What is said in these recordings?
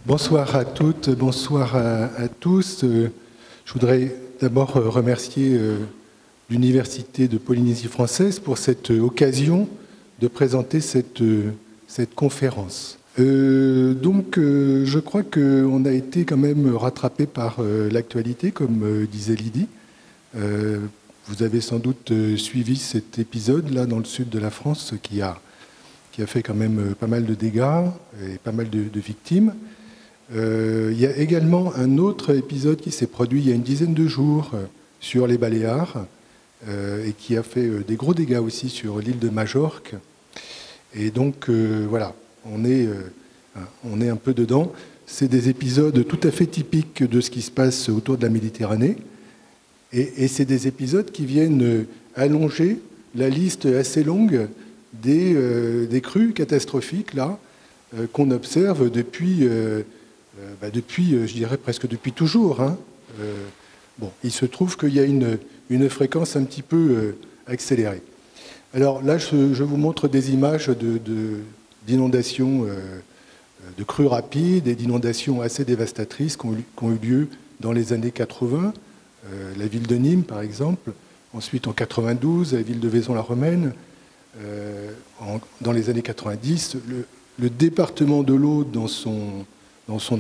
Bonsoir à toutes, bonsoir à tous. Je voudrais d'abord remercier l'Université de Polynésie française pour cette occasion de présenter cette conférence. Je crois qu'on a été quand même rattrapé par l'actualité, comme disait Lydie. Vous avez sans doute suivi cet épisode là dans le sud de la France qui a fait quand même pas mal de dégâts et pas mal de victimes. Il y a également un autre épisode qui s'est produit il y a une dizaine de jours sur les Baléares et qui a fait des gros dégâts aussi sur l'île de Majorque. Et donc voilà, on est un peu dedans. C'est des épisodes tout à fait typiques de ce qui se passe autour de la Méditerranée. Et c'est des épisodes qui viennent allonger la liste assez longue des crues catastrophiques là qu'on observe depuis, je dirais presque depuis toujours. Hein. Il se trouve qu'il y a une fréquence un petit peu accélérée. Alors là, je vous montre des images d'inondations, de crues rapides et d'inondations assez dévastatrices qui ont eu lieu dans les années 80. La ville de Nîmes, par exemple. Ensuite, en 92, la ville de Vaison-la-Romaine. Dans les années 90, le département de l'Aude dans son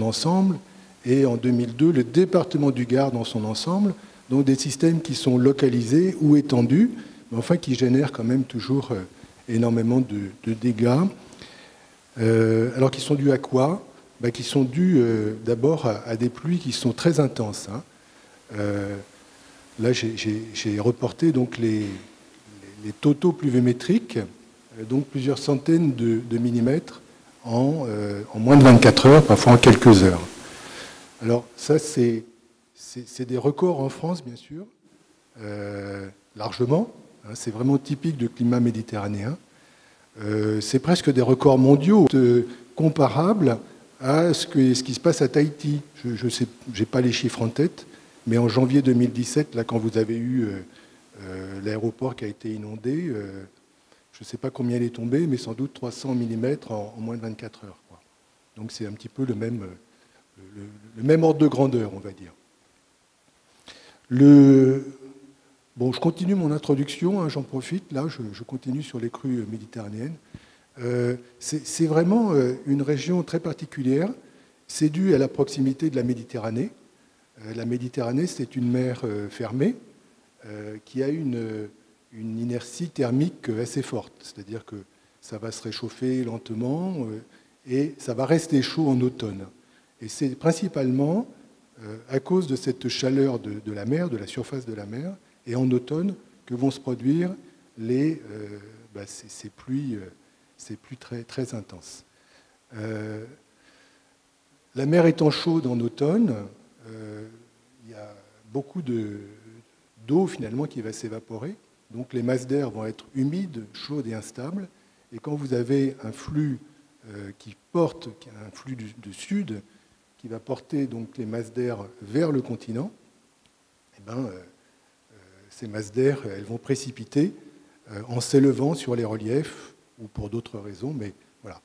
ensemble. Et en 2002, le département du Gard dans son ensemble. Donc des systèmes qui sont localisés ou étendus, mais enfin qui génèrent quand même toujours énormément de dégâts. Alors qui sont dus à quoi? Qui sont dus d'abord à des pluies qui sont très intenses. Hein. Là, j'ai reporté donc les totaux pluviométriques, donc plusieurs centaines de millimètres en moins de 24 heures, parfois en quelques heures. Alors ça, c'est des records en France, bien sûr, largement. Hein, c'est vraiment typique du climat méditerranéen. C'est presque des records mondiaux comparables à ce qui se passe à Tahiti. Je n'ai pas les chiffres en tête, mais en janvier 2017, là, quand vous avez eu l'aéroport qui a été inondé, je ne sais pas combien il est tombé, mais sans doute 300 mm en moins de 24 heures. Quoi. Donc c'est un petit peu le même ordre de grandeur, on va dire. Je continue mon introduction, hein, j'en profite, là, je continue sur les crues méditerranéennes. C'est vraiment une région très particulière. C'est dû à la proximité de la Méditerranée. La Méditerranée, c'est une mer fermée qui a une inertie thermique assez forte. C'est-à-dire que ça va se réchauffer lentement et ça va rester chaud en automne. Et c'est principalement à cause de cette chaleur de la mer, de la surface de la mer, et en automne que vont se produire ces pluies très, très intenses. La mer étant chaude en automne, il y a beaucoup d'eau finalement qui va s'évaporer. Donc les masses d'air vont être humides, chaudes et instables. Et quand vous avez un flux un flux du sud qui va porter donc les masses d'air vers le continent, ces masses d'air elles vont précipiter en s'élevant sur les reliefs ou pour d'autres raisons, mais voilà.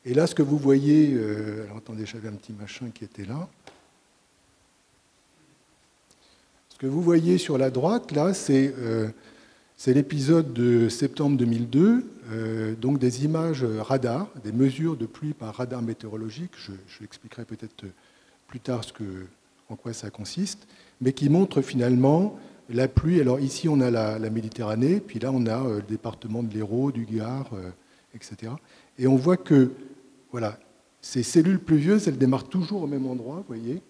Et là, ce que vous voyez, alors attendez, j'avais un petit machin qui était là. Ce que vous voyez sur la droite, là, c'est l'épisode de septembre 2002, donc des images radar, des mesures de pluie par radar météorologique. Je expliquerai peut-être plus tard en quoi ça consiste, mais qui montrent finalement la pluie. Alors ici, on a la Méditerranée, puis là, on a le département de l'Hérault, du Gard, etc. Et on voit que voilà, ces cellules pluvieuses, elles démarrent toujours au même endroit, vous voyez.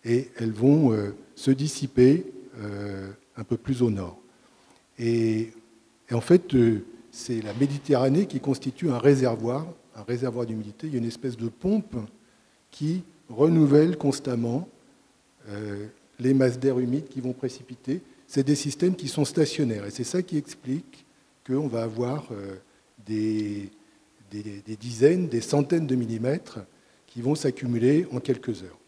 Et elles vont se dissiper un peu plus au nord. Et en fait, c'est la Méditerranée qui constitue un réservoir d'humidité. Il y a une espèce de pompe qui renouvelle constamment les masses d'air humides qui vont précipiter. C'est des systèmes qui sont stationnaires. Et c'est ça qui explique qu'on va avoir des dizaines, des centaines de millimètres qui vont s'accumuler en quelques heures.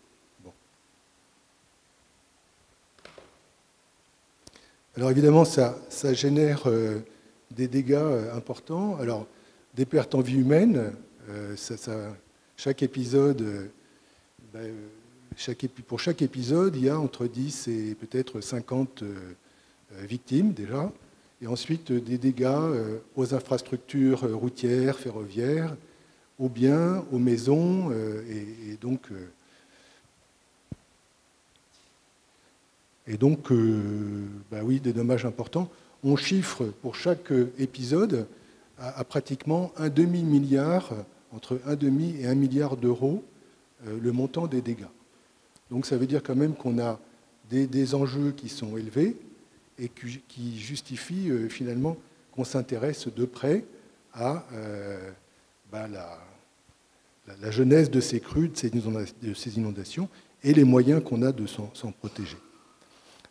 Alors évidemment, ça génère des dégâts importants. Alors, des pertes en vie humaine, chaque épisode, pour chaque épisode, il y a entre 10 et peut-être 50 victimes déjà, et ensuite des dégâts aux infrastructures routières, ferroviaires, aux biens, aux maisons, et donc oui, des dommages importants. On chiffre pour chaque épisode à pratiquement un demi-milliard, entre un demi et 1 milliard d'euros, le montant des dégâts. Donc ça veut dire quand même qu'on a des enjeux qui sont élevés et qui justifient finalement qu'on s'intéresse de près à la genèse de ces crues, de ces inondations, et les moyens qu'on a de s'en protéger.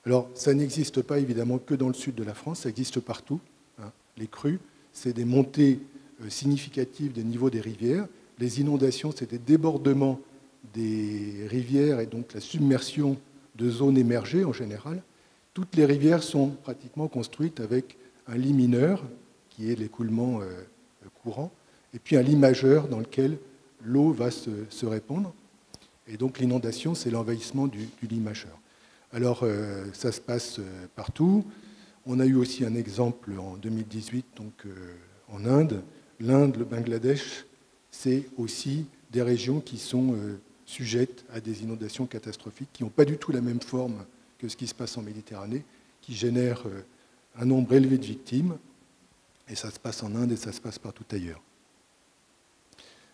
Alors, ça n'existe pas évidemment que dans le sud de la France, ça existe partout. Les crues, c'est des montées significatives des niveaux des rivières. Les inondations, c'est des débordements des rivières et donc la submersion de zones émergées en général. Toutes les rivières sont pratiquement construites avec un lit mineur, qui est l'écoulement courant, et puis un lit majeur dans lequel l'eau va se répandre. Et donc l'inondation, c'est l'envahissement du lit majeur. Alors, ça se passe partout. On a eu aussi un exemple en 2018, donc en Inde. L'Inde, le Bangladesh, c'est aussi des régions qui sont sujettes à des inondations catastrophiques, qui n'ont pas du tout la même forme que ce qui se passe en Méditerranée, qui génèrent un nombre élevé de victimes. Et ça se passe en Inde et ça se passe partout ailleurs.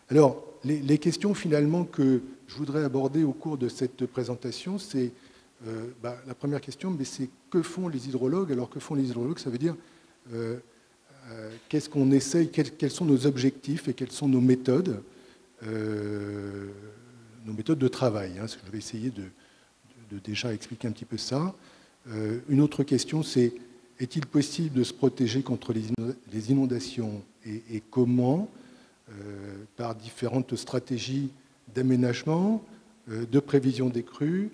Alors, les questions finalement que je voudrais aborder au cours de cette présentation, c'est la première question, mais c'est que font les hydrologues? Alors que font les hydrologues? Ça veut dire qu'est-ce qu'on essaye, quels sont nos objectifs et quelles sont nos méthodes de travail. Je vais essayer de déjà expliquer un petit peu ça. Une autre question, c'est est-il possible de se protéger contre les inondations et comment? Par différentes stratégies d'aménagement, de prévision des crues,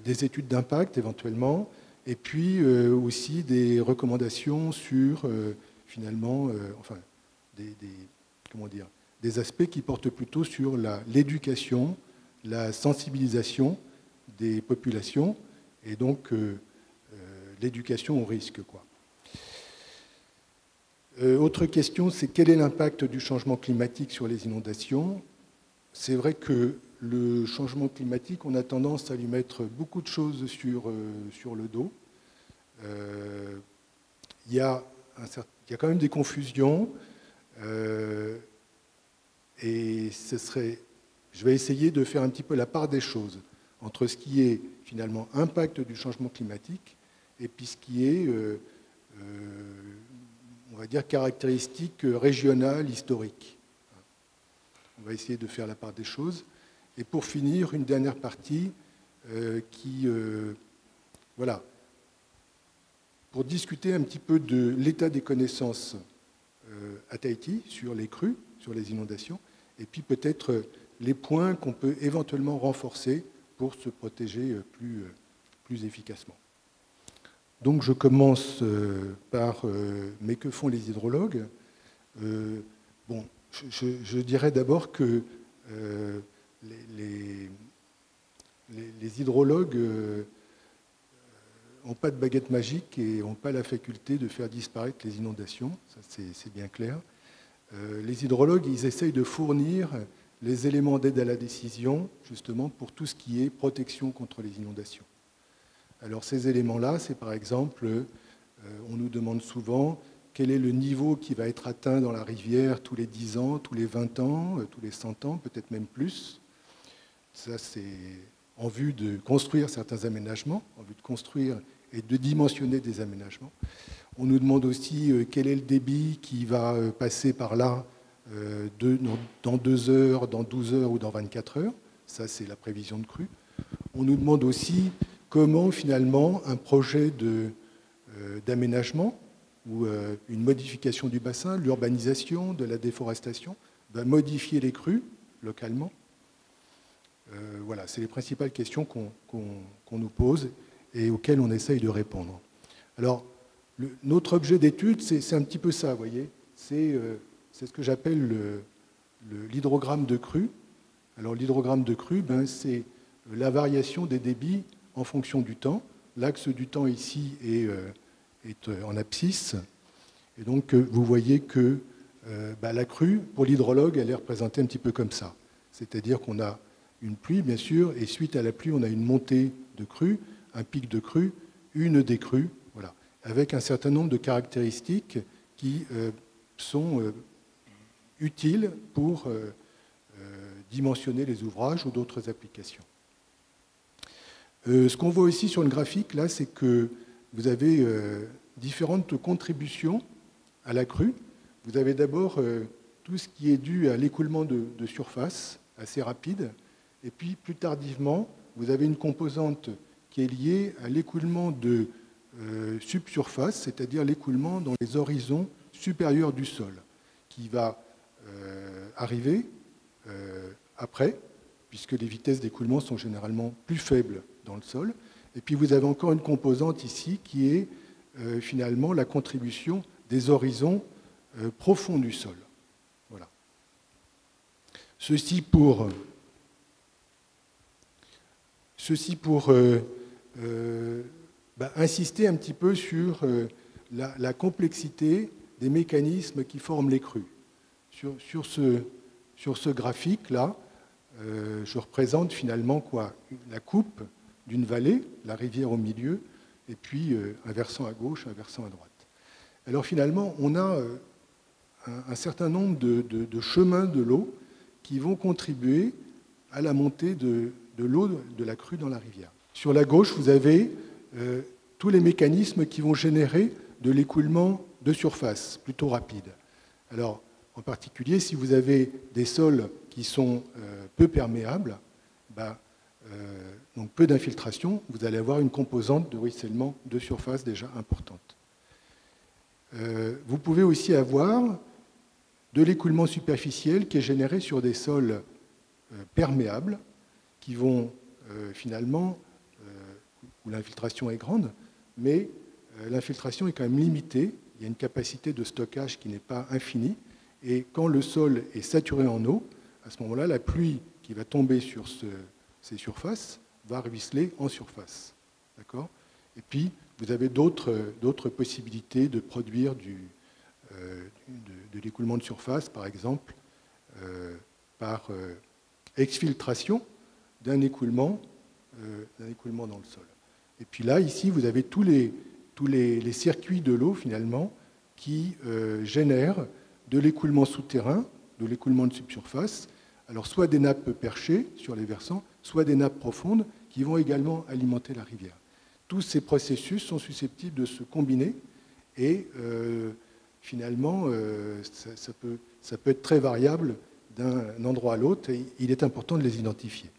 des études d'impact éventuellement, et puis aussi des recommandations sur finalement, des aspects qui portent plutôt sur l'éducation, la sensibilisation des populations, et donc l'éducation au risque, quoi. Autre question, c'est quel est l'impact du changement climatique sur les inondations? C'est vrai que le changement climatique, on a tendance à lui mettre beaucoup de choses sur le dos. Il y a quand même des confusions. Et je vais essayer de faire un petit peu la part des choses entre ce qui est finalement impact du changement climatique et puis ce qui est on va dire, caractéristiques régionales, historiques. On va essayer de faire la part des choses. Et pour finir, une dernière partie pour discuter un petit peu de l'état des connaissances à Tahiti sur les crues, sur les inondations, et puis peut-être les points qu'on peut éventuellement renforcer pour se protéger plus efficacement. Donc je commence par mais que font les hydrologues? Je dirais d'abord que les hydrologues n'ont pas de baguette magique et n'ont pas la faculté de faire disparaître les inondations, ça c'est bien clair. Les hydrologues, ils essayent de fournir les éléments d'aide à la décision, justement, pour tout ce qui est protection contre les inondations. Alors ces éléments-là, c'est par exemple, on nous demande souvent quel est le niveau qui va être atteint dans la rivière tous les 10 ans, tous les 20 ans, tous les 100 ans, peut-être même plus. Ça, c'est en vue de construire certains aménagements, en vue de construire et de dimensionner des aménagements. On nous demande aussi quel est le débit qui va passer par là dans 2 heures, dans 12 heures ou dans 24 heures. Ça, c'est la prévision de crue. On nous demande aussi comment, finalement, un projet d'aménagement ou une modification du bassin, l'urbanisation, de la déforestation, va modifier les crues localement. Voilà, c'est les principales questions qu'on nous pose et auxquelles on essaye de répondre. Alors, notre objet d'étude, c'est un petit peu ça, vous voyez. C'est ce que j'appelle l'hydrogramme de crue. Alors l'hydrogramme de crue, c'est la variation des débits en fonction du temps. L'axe du temps ici est en abscisse. Et donc vous voyez que la crue, pour l'hydrologue, elle est représentée un petit peu comme ça. C'est-à-dire qu'on a une pluie, bien sûr, et suite à la pluie, on a une montée de crue, un pic de crue, une décrue, voilà, avec un certain nombre de caractéristiques qui sont utiles pour dimensionner les ouvrages ou d'autres applications. Ce qu'on voit aussi sur le graphique, là, c'est que vous avez différentes contributions à la crue. Vous avez d'abord tout ce qui est dû à l'écoulement de surface, assez rapide, et puis plus tardivement, vous avez une composante qui est liée à l'écoulement de subsurface, c'est-à-dire l'écoulement dans les horizons supérieurs du sol, qui va arriver après, puisque les vitesses d'écoulement sont généralement plus faibles dans le sol. Et puis vous avez encore une composante ici qui est finalement la contribution des horizons profonds du sol. Voilà. Ceci pour insister un petit peu sur la complexité des mécanismes qui forment les crues. Sur ce graphique-là, je représente finalement quoi? La coupe d'une vallée, la rivière au milieu, et puis un versant à gauche, un versant à droite. Alors finalement, on a un certain nombre de chemins de l'eau qui vont contribuer à la montée de l'eau de la crue dans la rivière. Sur la gauche, vous avez tous les mécanismes qui vont générer de l'écoulement de surface, plutôt rapide. Alors, en particulier, si vous avez des sols qui sont peu perméables, donc peu d'infiltration, vous allez avoir une composante de ruissellement de surface déjà importante. Vous pouvez aussi avoir de l'écoulement superficiel qui est généré sur des sols perméables qui vont finalement, où l'infiltration est grande, mais l'infiltration est quand même limitée. Il y a une capacité de stockage qui n'est pas infinie. Et quand le sol est saturé en eau, à ce moment-là, la pluie qui va tomber sur ces surfaces va ruisseler en surface. D'accord ? Et puis, vous avez d'autres possibilités de produire de l'écoulement de surface, par exemple, par exfiltration d'un écoulement dans le sol. Et puis là, ici, vous avez tous les circuits de l'eau, finalement, qui génèrent de l'écoulement souterrain, de l'écoulement de subsurface, alors soit des nappes perchées sur les versants, soit des nappes profondes qui vont également alimenter la rivière. Tous ces processus sont susceptibles de se combiner et finalement, ça peut être très variable d'un endroit à l'autre et il est important de les identifier.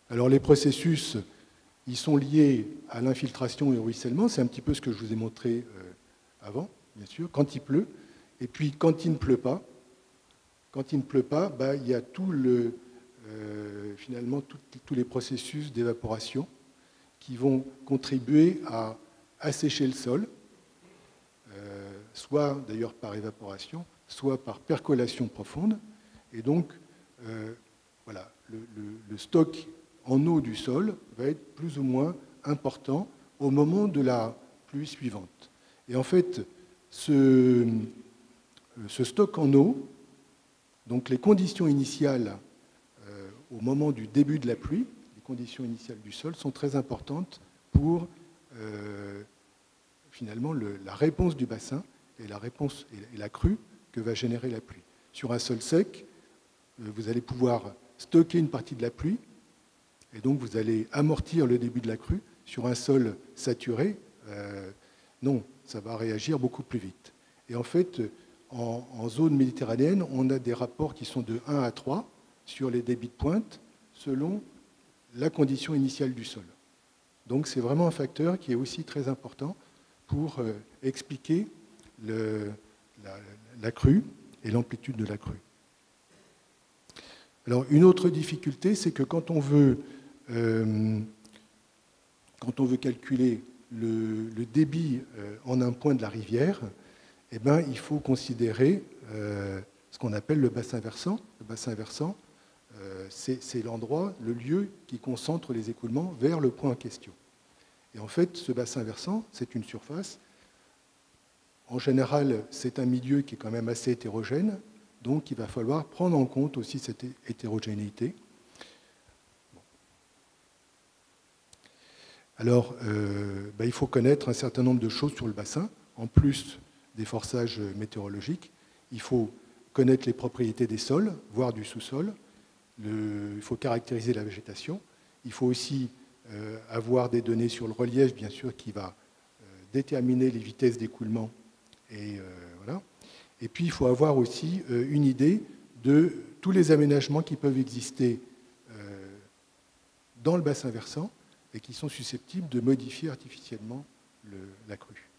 Alors les processus, ils sont liés à l'infiltration et au ruissellement, c'est un petit peu ce que je vous ai montré avant, bien sûr, quand il pleut, et puis quand il ne pleut pas, il y a finalement tous les processus d'évaporation qui vont contribuer à assécher le sol, soit d'ailleurs par évaporation, soit par percolation profonde. Et donc, voilà, le stock en eau du sol va être plus ou moins important au moment de la pluie suivante. Et en fait, ce stock en eau, donc les conditions initiales au moment du début de la pluie, les conditions initiales du sol sont très importantes pour finalement la réponse du bassin et la crue que va générer la pluie. Sur un sol sec, vous allez pouvoir stocker une partie de la pluie et donc vous allez amortir le début de la crue. Sur un sol saturé, non, ça va réagir beaucoup plus vite. Et en fait, en zone méditerranéenne, on a des rapports qui sont de 1 à 3 sur les débits de pointe selon la condition initiale du sol. Donc c'est vraiment un facteur qui est aussi très important pour expliquer la crue et l'amplitude de la crue. Alors une autre difficulté, c'est que quand on veut calculer le débit en un point de la rivière, eh ben, il faut considérer ce qu'on appelle le bassin versant. Le bassin versant, c'est l'endroit, le lieu qui concentre les écoulements vers le point en question. Et en fait, ce bassin versant, c'est une surface. En général, c'est un milieu qui est quand même assez hétérogène, donc il va falloir prendre en compte aussi cette hétérogénéité. Alors, il faut connaître un certain nombre de choses sur le bassin, en plus des forçages météorologiques. Il faut connaître les propriétés des sols, voire du sous-sol. Il faut caractériser la végétation. Il faut aussi avoir des données sur le relief, bien sûr, qui va déterminer les vitesses d'écoulement. Et, voilà. Et puis, il faut avoir aussi une idée de tous les aménagements qui peuvent exister dans le bassin versant et qui sont susceptibles de modifier artificiellement la crue.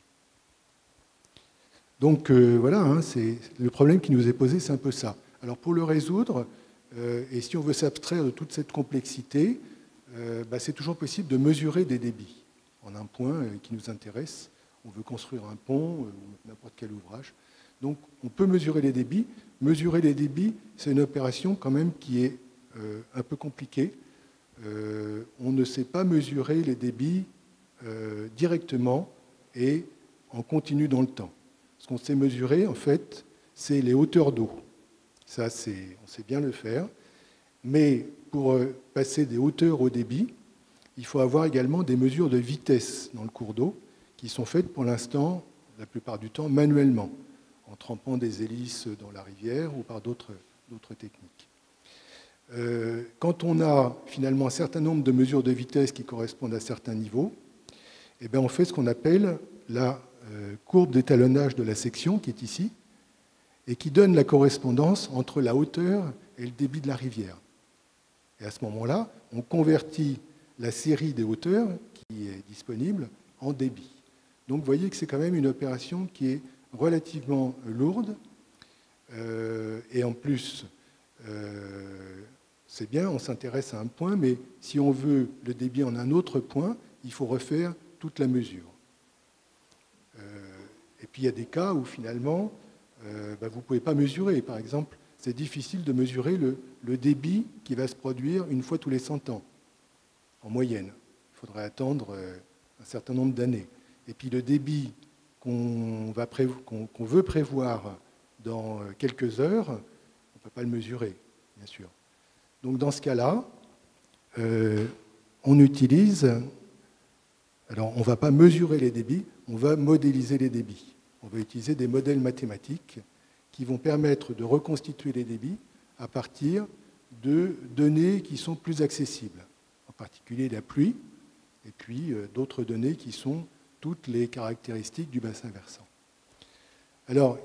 Donc voilà, hein, c'est le problème qui nous est posé, c'est un peu ça. Alors pour le résoudre, et si on veut s'abstraire de toute cette complexité, c'est toujours possible de mesurer des débits en un point qui nous intéresse. On veut construire un pont ou n'importe quel ouvrage. Donc on peut mesurer les débits. Mesurer les débits, c'est une opération quand même qui est un peu compliquée. On ne sait pas mesurer les débits directement et en continu dans le temps. Ce qu'on sait mesurer, en fait, c'est les hauteurs d'eau. Ça, on sait bien le faire. Mais pour passer des hauteurs au débit, il faut avoir également des mesures de vitesse dans le cours d'eau qui sont faites pour l'instant, la plupart du temps, manuellement, en trempant des hélices dans la rivière ou par d'autres techniques. Quand on a finalement un certain nombre de mesures de vitesse qui correspondent à certains niveaux, eh bien on fait ce qu'on appelle la courbe d'étalonnage de la section, qui est ici, et qui donne la correspondance entre la hauteur et le débit de la rivière. Et à ce moment-là, on convertit la série des hauteurs qui est disponible en débit. Donc vous voyez que c'est quand même une opération qui est relativement lourde, et en plus, c'est bien, on s'intéresse à un point, mais si on veut le débit en un autre point, il faut refaire toute la mesure. Et puis il y a des cas où finalement, vous ne pouvez pas mesurer. Par exemple, c'est difficile de mesurer le débit qui va se produire une fois tous les 100 ans, en moyenne. Il faudrait attendre un certain nombre d'années. Et puis le débit qu'on veut prévoir dans quelques heures, on ne peut pas le mesurer, bien sûr. Donc dans ce cas-là, on utilise... Alors on ne va pas mesurer les débits, on va modéliser les débits. On va utiliser des modèles mathématiques qui vont permettre de reconstituer les débits à partir de données qui sont plus accessibles, en particulier la pluie, et puis d'autres données qui sont toutes les caractéristiques du bassin versant. Alors,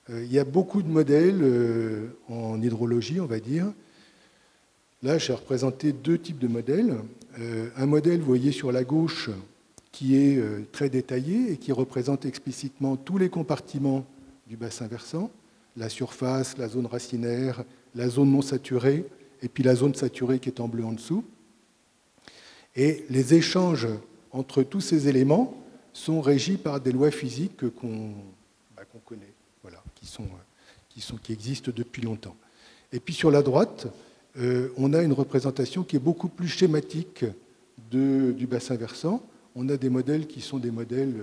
il y a beaucoup de modèles en hydrologie, on va dire. Là, j'ai représenté deux types de modèles. Un modèle, vous voyez sur la gauche, qui est très détaillé et qui représente explicitement tous les compartiments du bassin versant, la surface, la zone racinaire, la zone non saturée, et puis la zone saturée qui est en bleu en dessous. Et les échanges entre tous ces éléments sont régis par des lois physiques qu'on connaît, voilà, qui existent depuis longtemps. Et puis sur la droite, on a une représentation qui est beaucoup plus schématique du bassin versant. On a des modèles qui sont des modèles,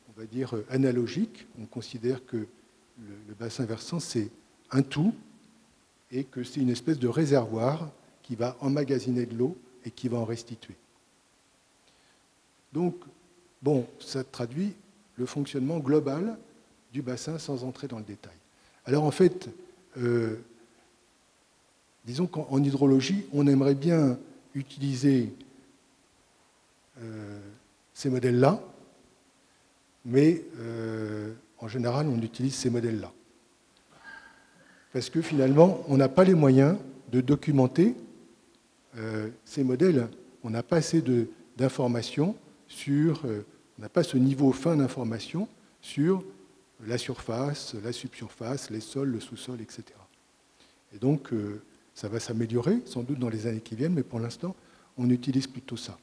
on va dire, analogiques. On considère que le bassin versant, c'est un tout et que c'est une espèce de réservoir qui va emmagasiner de l'eau et qui va en restituer. Donc, bon, ça traduit le fonctionnement global du bassin sans entrer dans le détail. Alors, en fait, disons qu'en hydrologie, on aimerait bien utiliser ces modèles-là, mais en général, on utilise ces modèles-là. Parce que finalement, on n'a pas les moyens de documenter ces modèles. On n'a pas assez d'informations sur... on n'a pas ce niveau fin d'information sur la surface, la subsurface, les sols, le sous-sol, etc. Et donc, ça va s'améliorer, sans doute dans les années qui viennent, mais pour l'instant, on utilise plutôt ça.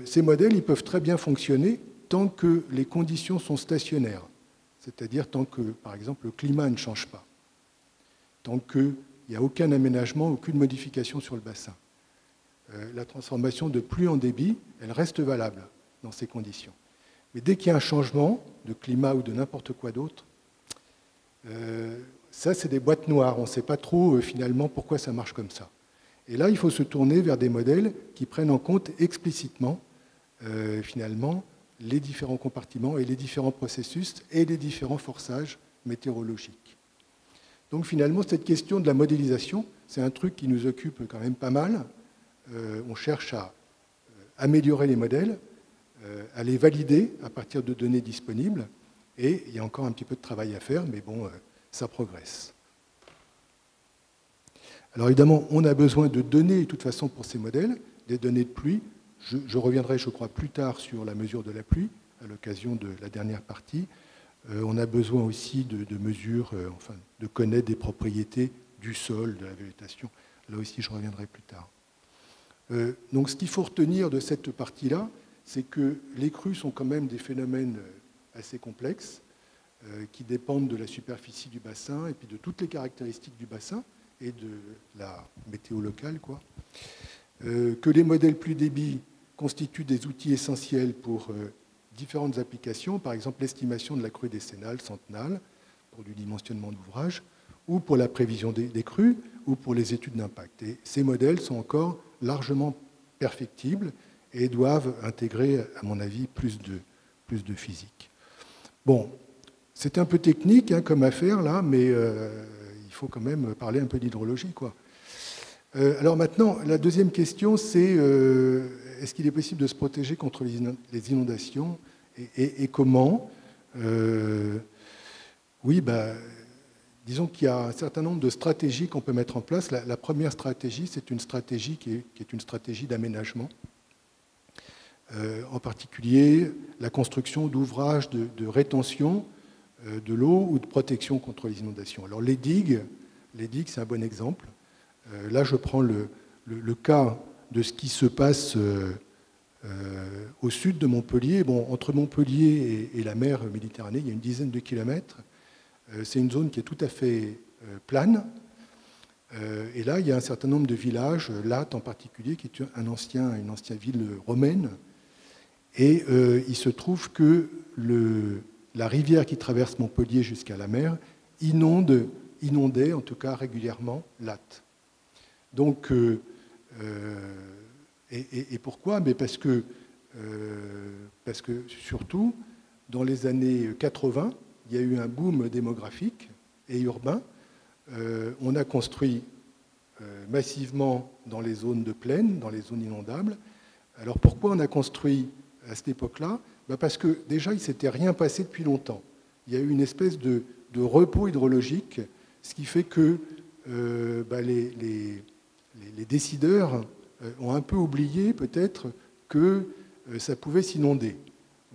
Ces modèles, ils peuvent très bien fonctionner tant que les conditions sont stationnaires, c'est-à-dire tant que, par exemple, le climat ne change pas. tant qu'il n'y a aucun aménagement, aucune modification sur le bassin. La transformation de pluie en débit, elle reste valable dans ces conditions. Mais dès qu'il y a un changement de climat ou de n'importe quoi d'autre, ça, c'est des boîtes noires. On ne sait pas trop, finalement, pourquoi ça marche comme ça. Et là, il faut se tourner vers des modèles qui prennent en compte explicitement, finalement, les différents compartiments et les différents processus et les différents forçages météorologiques. Donc, finalement, cette question de la modélisation, c'est un truc qui nous occupe quand même pas mal. On cherche à améliorer les modèles, à les valider à partir de données disponibles. Et il y a encore un petit peu de travail à faire, mais bon, ça progresse. Alors évidemment, on a besoin de données, de toute façon, pour ces modèles, des données de pluie. Je reviendrai, je crois, plus tard sur la mesure de la pluie, à l'occasion de la dernière partie. On a besoin aussi de mesures, enfin, de connaître des propriétés du sol, de la végétation. Là aussi, je reviendrai plus tard. Donc ce qu'il faut retenir de cette partie-là, c'est que les crues sont quand même des phénomènes assez complexes, qui dépendent de la superficie du bassin et puis de toutes les caractéristiques du bassin et de la météo locale, quoi. Que les modèles pluie débit constituent des outils essentiels pour différentes applications, par exemple l'estimation de la crue décennale, centenale, pour du dimensionnement d'ouvrage, ou pour la prévision des crues, ou pour les études d'impact. Et ces modèles sont encore largement perfectibles et doivent intégrer, à mon avis, plus de physique. Bon, c'est un peu technique comme affaire, là, mais il faut quand même parler un peu d'hydrologie, quoi. Alors maintenant, la deuxième question, c'est est-ce qu'il est possible de se protéger contre les inondations et comment Oui, disons qu'il y a un certain nombre de stratégies qu'on peut mettre en place. La première stratégie, c'est une stratégie qui est une stratégie d'aménagement. En particulier, la construction d'ouvrages de rétention de l'eau ou de protection contre les inondations. Alors les digues, c'est un bon exemple. Là, je prends le cas de ce qui se passe au sud de Montpellier. Bon, entre Montpellier et la mer Méditerranée, il y a une dizaine de kilomètres. C'est une zone qui est tout à fait plane. Et là, il y a un certain nombre de villages, Latte en particulier, qui est une ancienne ville romaine. Et il se trouve que la rivière qui traverse Montpellier jusqu'à la mer inondait en tout cas régulièrement Latte. Donc, et pourquoi? Mais parce que surtout, dans les années 80, il y a eu un boom démographique et urbain. On a construit massivement dans les zones de plaine, dans les zones inondables. Alors pourquoi on a construit à cette époque-là? Parce que déjà, il ne s'était rien passé depuis longtemps. Il y a eu une espèce de repos hydrologique, ce qui fait que les décideurs ont un peu oublié peut-être que ça pouvait s'inonder.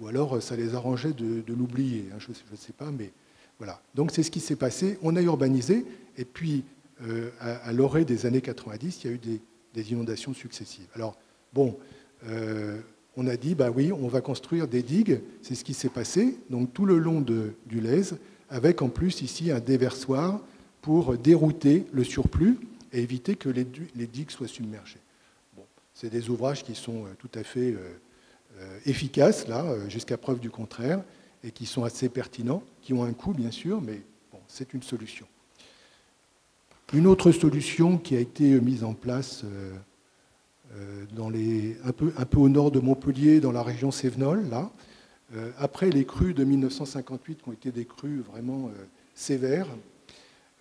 Ou alors ça les arrangeait de l'oublier, je ne sais pas, mais voilà. Donc c'est ce qui s'est passé. On a urbanisé, et puis à l'orée des années 90, il y a eu des inondations successives. Alors, bon, on a dit, oui, on va construire des digues, c'est ce qui s'est passé, donc tout le long du Lèze, avec en plus ici un déversoir pour dérouter le surplus et éviter que les digues soient submergées. Bon, c'est des ouvrages qui sont tout à fait efficaces, là, jusqu'à preuve du contraire, et qui sont assez pertinents, qui ont un coût, bien sûr, mais bon, c'est une solution. Une autre solution qui a été mise en place un peu au nord de Montpellier, dans la région Cévenol, là, après les crues de 1958, qui ont été des crues vraiment sévères,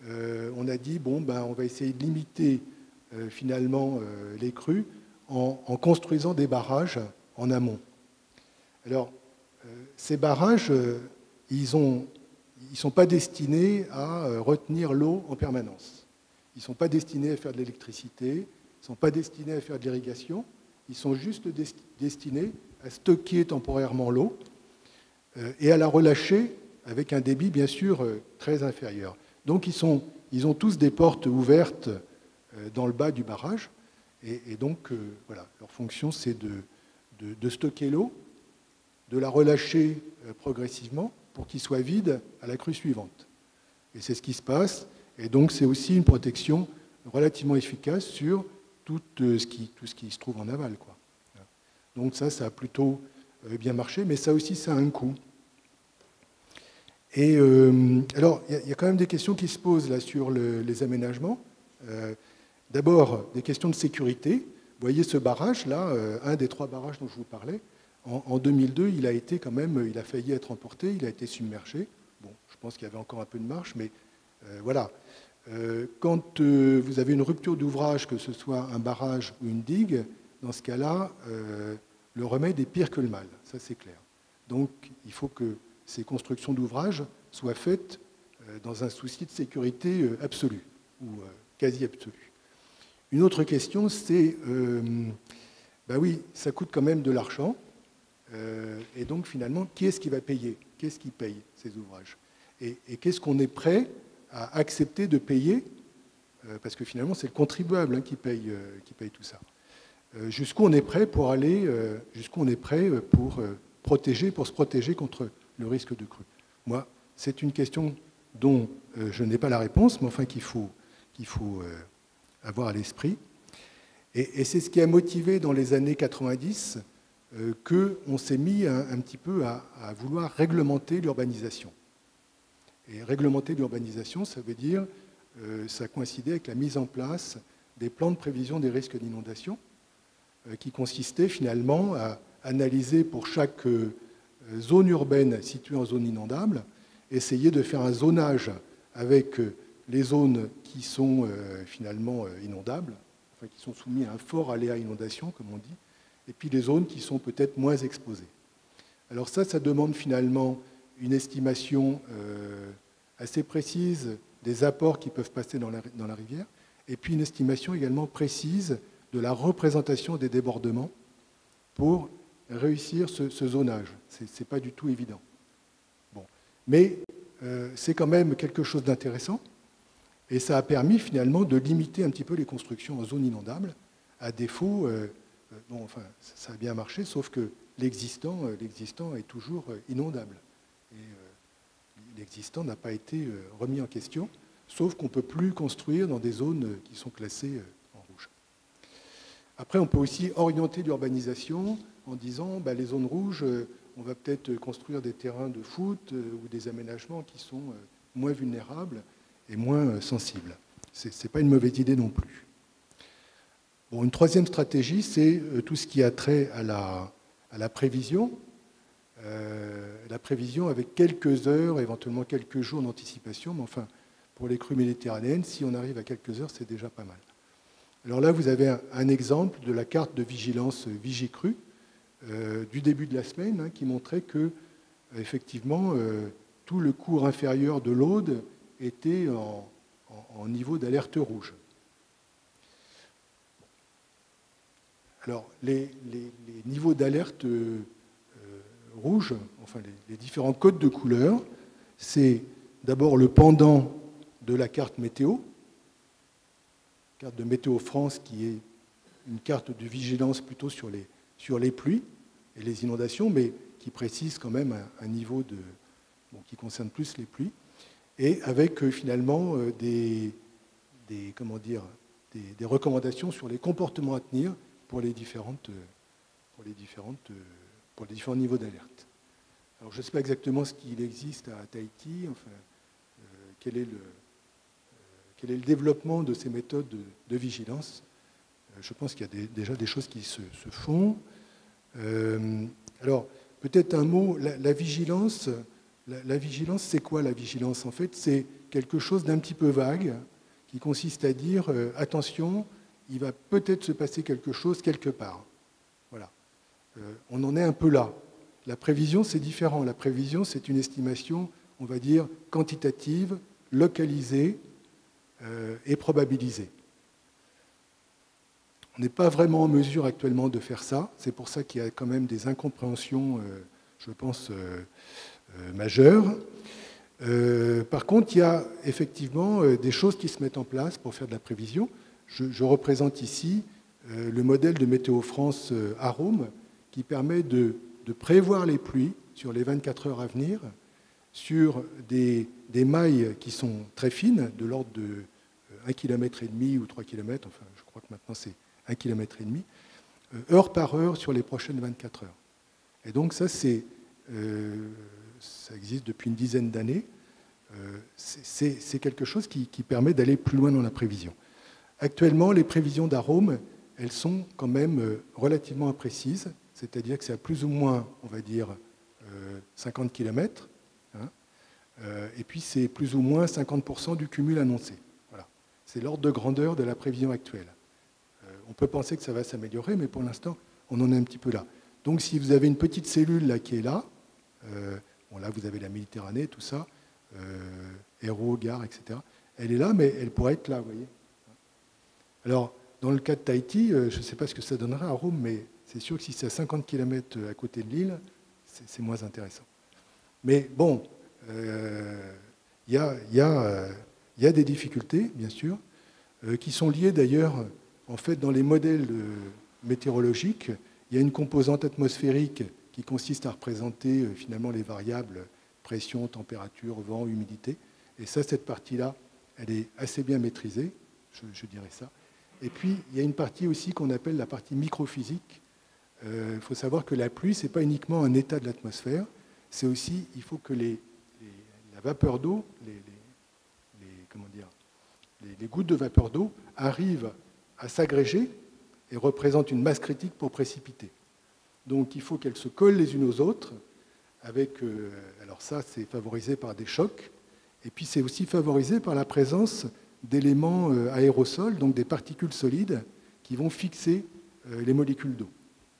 on a dit, bon, on va essayer de limiter finalement les crues en construisant des barrages en amont. Alors, ces barrages, ils ne sont pas destinés à retenir l'eau en permanence. Ils ne sont pas destinés à faire de l'électricité, ils ne sont pas destinés à faire de l'irrigation, ils sont juste destinés à stocker temporairement l'eau et à la relâcher avec un débit, bien sûr, très inférieur. Donc, ils ont tous des portes ouvertes dans le bas du barrage, et donc, voilà, leur fonction, c'est de stocker l'eau, de la relâcher progressivement pour qu'il soit vide à la crue suivante. Et c'est ce qui se passe. Et donc, c'est aussi une protection relativement efficace sur tout ce qui se trouve en aval, quoi. Donc ça a plutôt bien marché, mais ça aussi, ça a un coût. Et alors, il y a quand même des questions qui se posent là sur les aménagements. D'abord, des questions de sécurité. Vous voyez ce barrage-là, un des 3 barrages dont je vous parlais. En 2002, il a failli être emporté, il a été submergé. Bon, je pense qu'il y avait encore un peu de marche, mais voilà. Quand vous avez une rupture d'ouvrage, que ce soit un barrage ou une digue, dans ce cas-là, le remède est pire que le mal, ça c'est clair. Donc, il faut que ces constructions d'ouvrages soient faites dans un souci de sécurité absolu, ou quasi absolu. Une autre question, c'est, ben oui, ça coûte quand même de l'argent, et donc finalement, qui est-ce qui va payer? Qu'est-ce qui paye ces ouvrages? Et qu'est-ce qu'on est prêt à accepter de payer? Parce que finalement, c'est le contribuable qui paye tout ça. Jusqu'où on est prêt pour aller, jusqu'où on est prêt pour se protéger contre le risque de crue? Moi, c'est une question dont je n'ai pas la réponse, mais enfin qu'il faut avoir à l'esprit. Et c'est ce qui a motivé dans les années 90 qu'on s'est mis un petit peu à vouloir réglementer l'urbanisation. Et réglementer l'urbanisation, ça veut dire, ça coïncidait avec la mise en place des plans de prévision des risques d'inondation, qui consistait finalement à analyser pour chaque zone urbaine située en zone inondable, essayer de faire un zonage avec les zones qui sont finalement inondables, enfin qui sont soumises à un fort aléa inondation, comme on dit, et puis les zones qui sont peut-être moins exposées. Alors ça demande finalement une estimation assez précise des apports qui peuvent passer dans la rivière, et puis une estimation également précise de la représentation des débordements pour réussir ce zonage. Ce n'est pas du tout évident. Bon. Mais c'est quand même quelque chose d'intéressant, et ça a permis finalement de limiter un petit peu les constructions en zone inondable. À défaut, bon, enfin, ça a bien marché, sauf que l'existant est toujours inondable. Et l'existant n'a pas été remis en question, sauf qu'on ne peut plus construire dans des zones qui sont classées en rouge. Après, on peut aussi orienter l'urbanisation en disant les zones rouges, on va peut-être construire des terrains de foot ou des aménagements qui sont moins vulnérables et moins sensibles. Ce n'est pas une mauvaise idée non plus. Bon, une troisième stratégie, c'est tout ce qui a trait à la prévision. La prévision avec quelques heures, éventuellement quelques jours d'anticipation, mais enfin, pour les crues méditerranéennes, si on arrive à quelques heures, c'est déjà pas mal. Alors là, vous avez un exemple de la carte de vigilance Vigicru du début de la semaine, qui montrait que, effectivement, tout le cours inférieur de l'Aude était en niveau d'alerte rouge. Alors, les niveaux d'alerte rouge, enfin les différents codes de couleurs, c'est d'abord le pendant de la carte météo, carte de Météo France qui est une carte de vigilance plutôt sur les pluies et les inondations, mais qui précise quand même un niveau qui concerne plus les pluies, et avec finalement des recommandations sur les comportements à tenir pour les différents niveaux d'alerte. Alors je ne sais pas exactement ce qu'il existe à Tahiti, enfin, quel est le développement de ces méthodes de vigilance. Je pense qu'il y a déjà des choses qui se font. Alors, peut-être un mot, la vigilance, c'est quoi la vigilance? En fait, c'est quelque chose d'un petit peu vague qui consiste à dire attention, il va peut-être se passer quelque chose quelque part. Voilà. On en est un peu là. La prévision, c'est différent. La prévision, c'est une estimation, on va dire, quantitative, localisée et probabilisée. On n'est pas vraiment en mesure actuellement de faire ça. C'est pour ça qu'il y a quand même des incompréhensions, je pense, majeures. Par contre, il y a effectivement des choses qui se mettent en place pour faire de la prévision. Je représente ici le modèle de Météo France Arome qui permet de prévoir les pluies sur les 24 heures à venir sur des mailles qui sont très fines, de l'ordre de 1,5 km ou 3 km, enfin je crois que maintenant c'est 1,5 km, heure par heure sur les prochaines 24 heures. Et donc ça, ça existe depuis une dizaine d'années. C'est quelque chose qui permet d'aller plus loin dans la prévision. Actuellement, les prévisions d'arômes, elles sont quand même relativement imprécises, c'est-à-dire que c'est à plus ou moins, on va dire, 50 km, hein, et puis c'est plus ou moins 50% du cumul annoncé. Voilà. C'est l'ordre de grandeur de la prévision actuelle. On peut penser que ça va s'améliorer, mais pour l'instant, on en est un petit peu là. Donc si vous avez une petite cellule là, qui est là, bon, là vous avez la Méditerranée, tout ça, Hérault, Gare, etc. Elle est là, mais elle pourrait être là, vous voyez. Alors, dans le cas de Tahiti, je ne sais pas ce que ça donnerait à Rome, mais c'est sûr que si c'est à 50 km à côté de l'île, c'est moins intéressant. Mais bon, il y a des difficultés, bien sûr, qui sont liées d'ailleurs, en fait, dans les modèles météorologiques, il y a une composante atmosphérique qui consiste à représenter finalement les variables pression, température, vent, humidité. Et ça, cette partie-là, elle est assez bien maîtrisée, je dirais ça. Et puis, il y a une partie aussi qu'on appelle la partie microphysique. Il faut savoir que la pluie, ce n'est pas uniquement un état de l'atmosphère, c'est aussi, il faut que la vapeur d'eau, les gouttes de vapeur d'eau arrivent à s'agréger et représentent une masse critique pour précipiter. Donc, il faut qu'elles se collent les unes aux autres. Alors ça, c'est favorisé par des chocs. Et puis, c'est aussi favorisé par la présence d'éléments aérosols, donc des particules solides, qui vont fixer les molécules d'eau.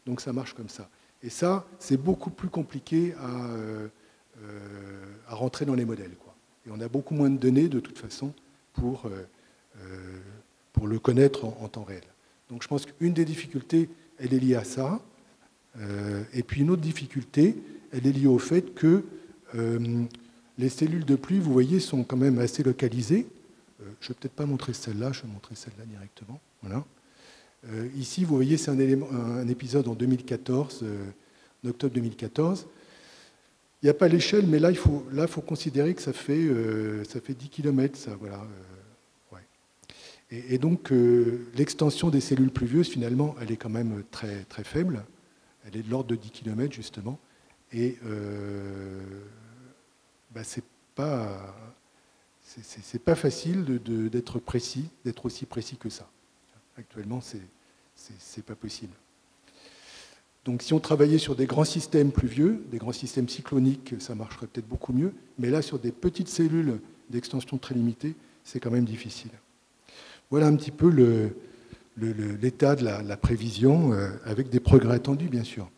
Donc ça marche comme ça. Et ça, c'est beaucoup plus compliqué à rentrer dans les modèles, quoi. Et on a beaucoup moins de données, de toute façon, pour le connaître en temps réel. Donc je pense qu'une des difficultés, elle est liée à ça. Et puis une autre difficulté, elle est liée au fait que les cellules de pluie, vous voyez, sont quand même assez localisées. Je ne vais peut-être pas montrer celle-là, je vais montrer celle-là directement. Voilà. Ici, vous voyez, c'est un épisode en 2014, en octobre 2014. Il n'y a pas l'échelle, mais là, il faut considérer que ça fait 10 km, ça, voilà. Ouais. Et donc, l'extension des cellules pluvieuses, finalement, elle est quand même très, très faible. Elle est de l'ordre de 10 km, justement. Et c'est pas facile d'être précis, d'être aussi précis que ça. Actuellement, c'est pas possible. Donc, si on travaillait sur des grands systèmes pluvieux, des grands systèmes cycloniques, ça marcherait peut-être beaucoup mieux. Mais là, sur des petites cellules d'extension très limitée, c'est quand même difficile. Voilà un petit peu l'état de la prévision, avec des progrès attendus, bien sûr.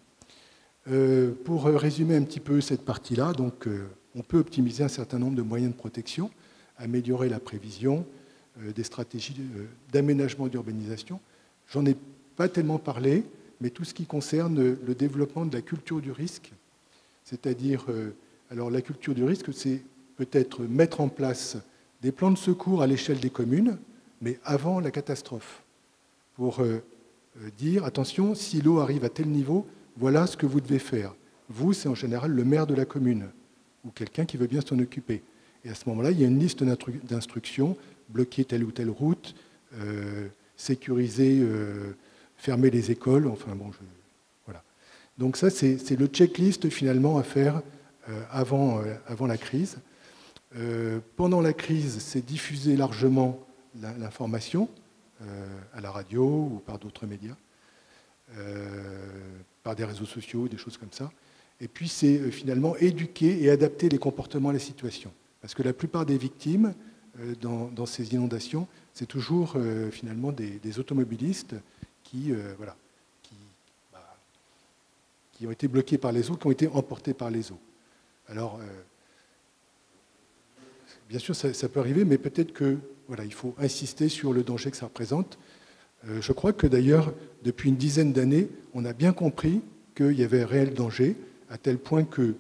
Pour résumer un petit peu cette partie-là, donc, on peut optimiser un certain nombre de moyens de protection, améliorer la prévision, des stratégies d'aménagement d'urbanisation. J'en ai pas tellement parlé, mais tout ce qui concerne le développement de la culture du risque, c'est-à-dire, alors la culture du risque, c'est peut-être mettre en place des plans de secours à l'échelle des communes, mais avant la catastrophe, pour dire, attention, si l'eau arrive à tel niveau, voilà ce que vous devez faire. Vous, c'est en général le maire de la commune, ou quelqu'un qui veut bien s'en occuper. Et à ce moment-là, il y a une liste d'instructions, bloquer telle ou telle route, sécuriser, fermer les écoles, enfin bon, voilà. Donc ça, c'est le checklist finalement à faire avant la crise. Pendant la crise, c'est diffuser largement l'information à la radio ou par d'autres médias, par des réseaux sociaux, des choses comme ça. Et puis c'est finalement éduquer et adapter les comportements à la situation. Parce que la plupart des victimes dans ces inondations, c'est toujours finalement des automobilistes qui ont été bloqués par les eaux, qui ont été emportés par les eaux. Alors, bien sûr, ça peut arriver, mais peut-être que il faut insister sur le danger que ça représente. Je crois que d'ailleurs, depuis une dizaine d'années, on a bien compris qu'il y avait un réel danger, à tel point que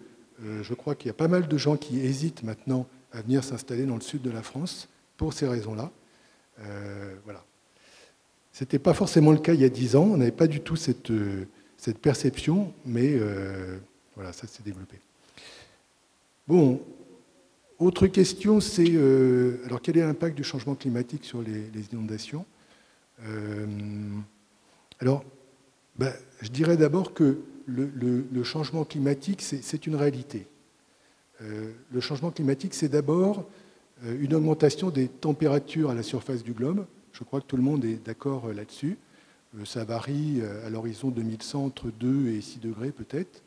je crois qu'il y a pas mal de gens qui hésitent maintenant à venir s'installer dans le sud de la France pour ces raisons-là. Voilà. Ce n'était pas forcément le cas il y a 10 ans, on n'avait pas du tout cette perception, mais voilà, ça s'est développé. Bon, Autre question, c'est alors quel est l'impact du changement climatique sur les inondations? Alors, je dirais d'abord que le changement climatique, c'est une réalité. Le changement climatique, c'est d'abord une augmentation des températures à la surface du globe. Je crois que tout le monde est d'accord là-dessus. Ça varie à l'horizon 2100 entre 2 et 6 degrés peut-être.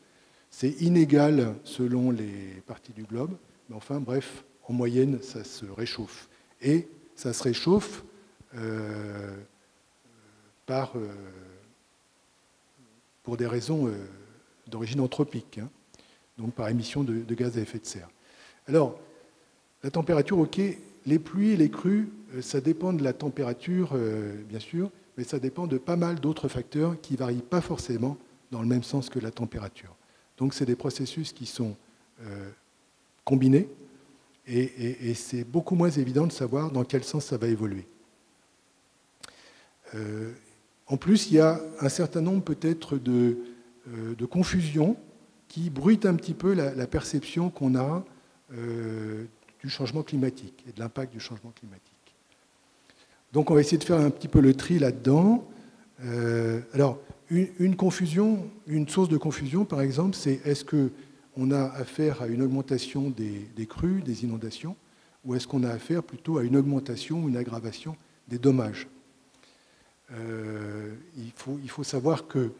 C'est inégal selon les parties du globe. Mais enfin, bref, en moyenne, ça se réchauffe. Et ça se réchauffe pour des raisons d'origine anthropique, hein, donc par émission de gaz à effet de serre. Alors, la température, ok, les pluies et les crues, ça dépend de la température, bien sûr, mais ça dépend de pas mal d'autres facteurs qui ne varient pas forcément dans le même sens que la température. Donc, c'est des processus qui sont combinés, et c'est beaucoup moins évident de savoir dans quel sens ça va évoluer. En plus, il y a un certain nombre peut-être de confusions qui bruitent un petit peu la perception qu'on a du changement climatique et de l'impact du changement climatique. Donc on va essayer de faire un petit peu le tri là-dedans. Alors, une source de confusion, par exemple, c'est est-ce qu'on a affaire à une augmentation des crues, des inondations, ou est-ce qu'on a affaire plutôt à une augmentation ou une aggravation des dommages? Il faut savoir que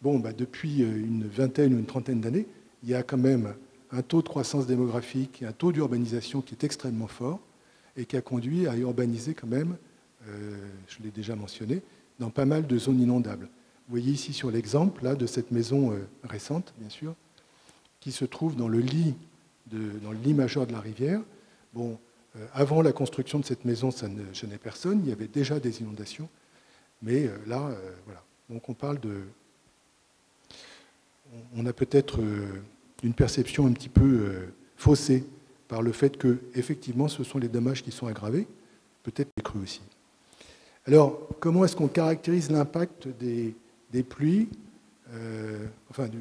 depuis une vingtaine ou une trentaine d'années, il y a quand même un taux de croissance démographique et un taux d'urbanisation qui est extrêmement fort et qui a conduit à urbaniser quand même, je l'ai déjà mentionné, dans pas mal de zones inondables. Vous voyez ici sur l'exemple là, de cette maison récente, bien sûr, qui se trouve dans le lit majeur de la rivière. Bon, avant la construction de cette maison, ça ne gênait personne, il y avait déjà des inondations, mais là, voilà. Donc on parle de... On a peut-être une perception un petit peu faussée par le fait que, effectivement, ce sont les dommages qui sont aggravés, peut-être les crues aussi. Alors, comment est-ce qu'on caractérise l'impact des pluies,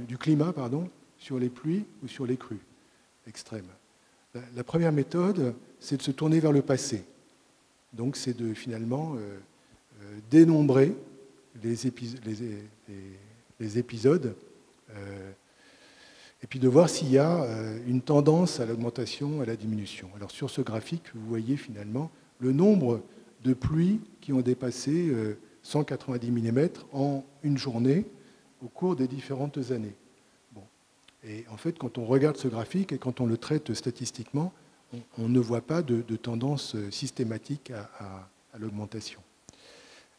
du climat, pardon, sur les pluies ou sur les crues extrêmes? La première méthode, c'est de se tourner vers le passé. Donc, c'est de finalement dénombrer les épisodes et puis de voir s'il y a une tendance à l'augmentation, à la diminution. Alors, sur ce graphique, vous voyez finalement le nombre de pluies qui ont dépassé 190 mm en une journée au cours des différentes années. Bon. Et en fait, quand on regarde ce graphique et quand on le traite statistiquement, on ne voit pas de tendance systématique à l'augmentation.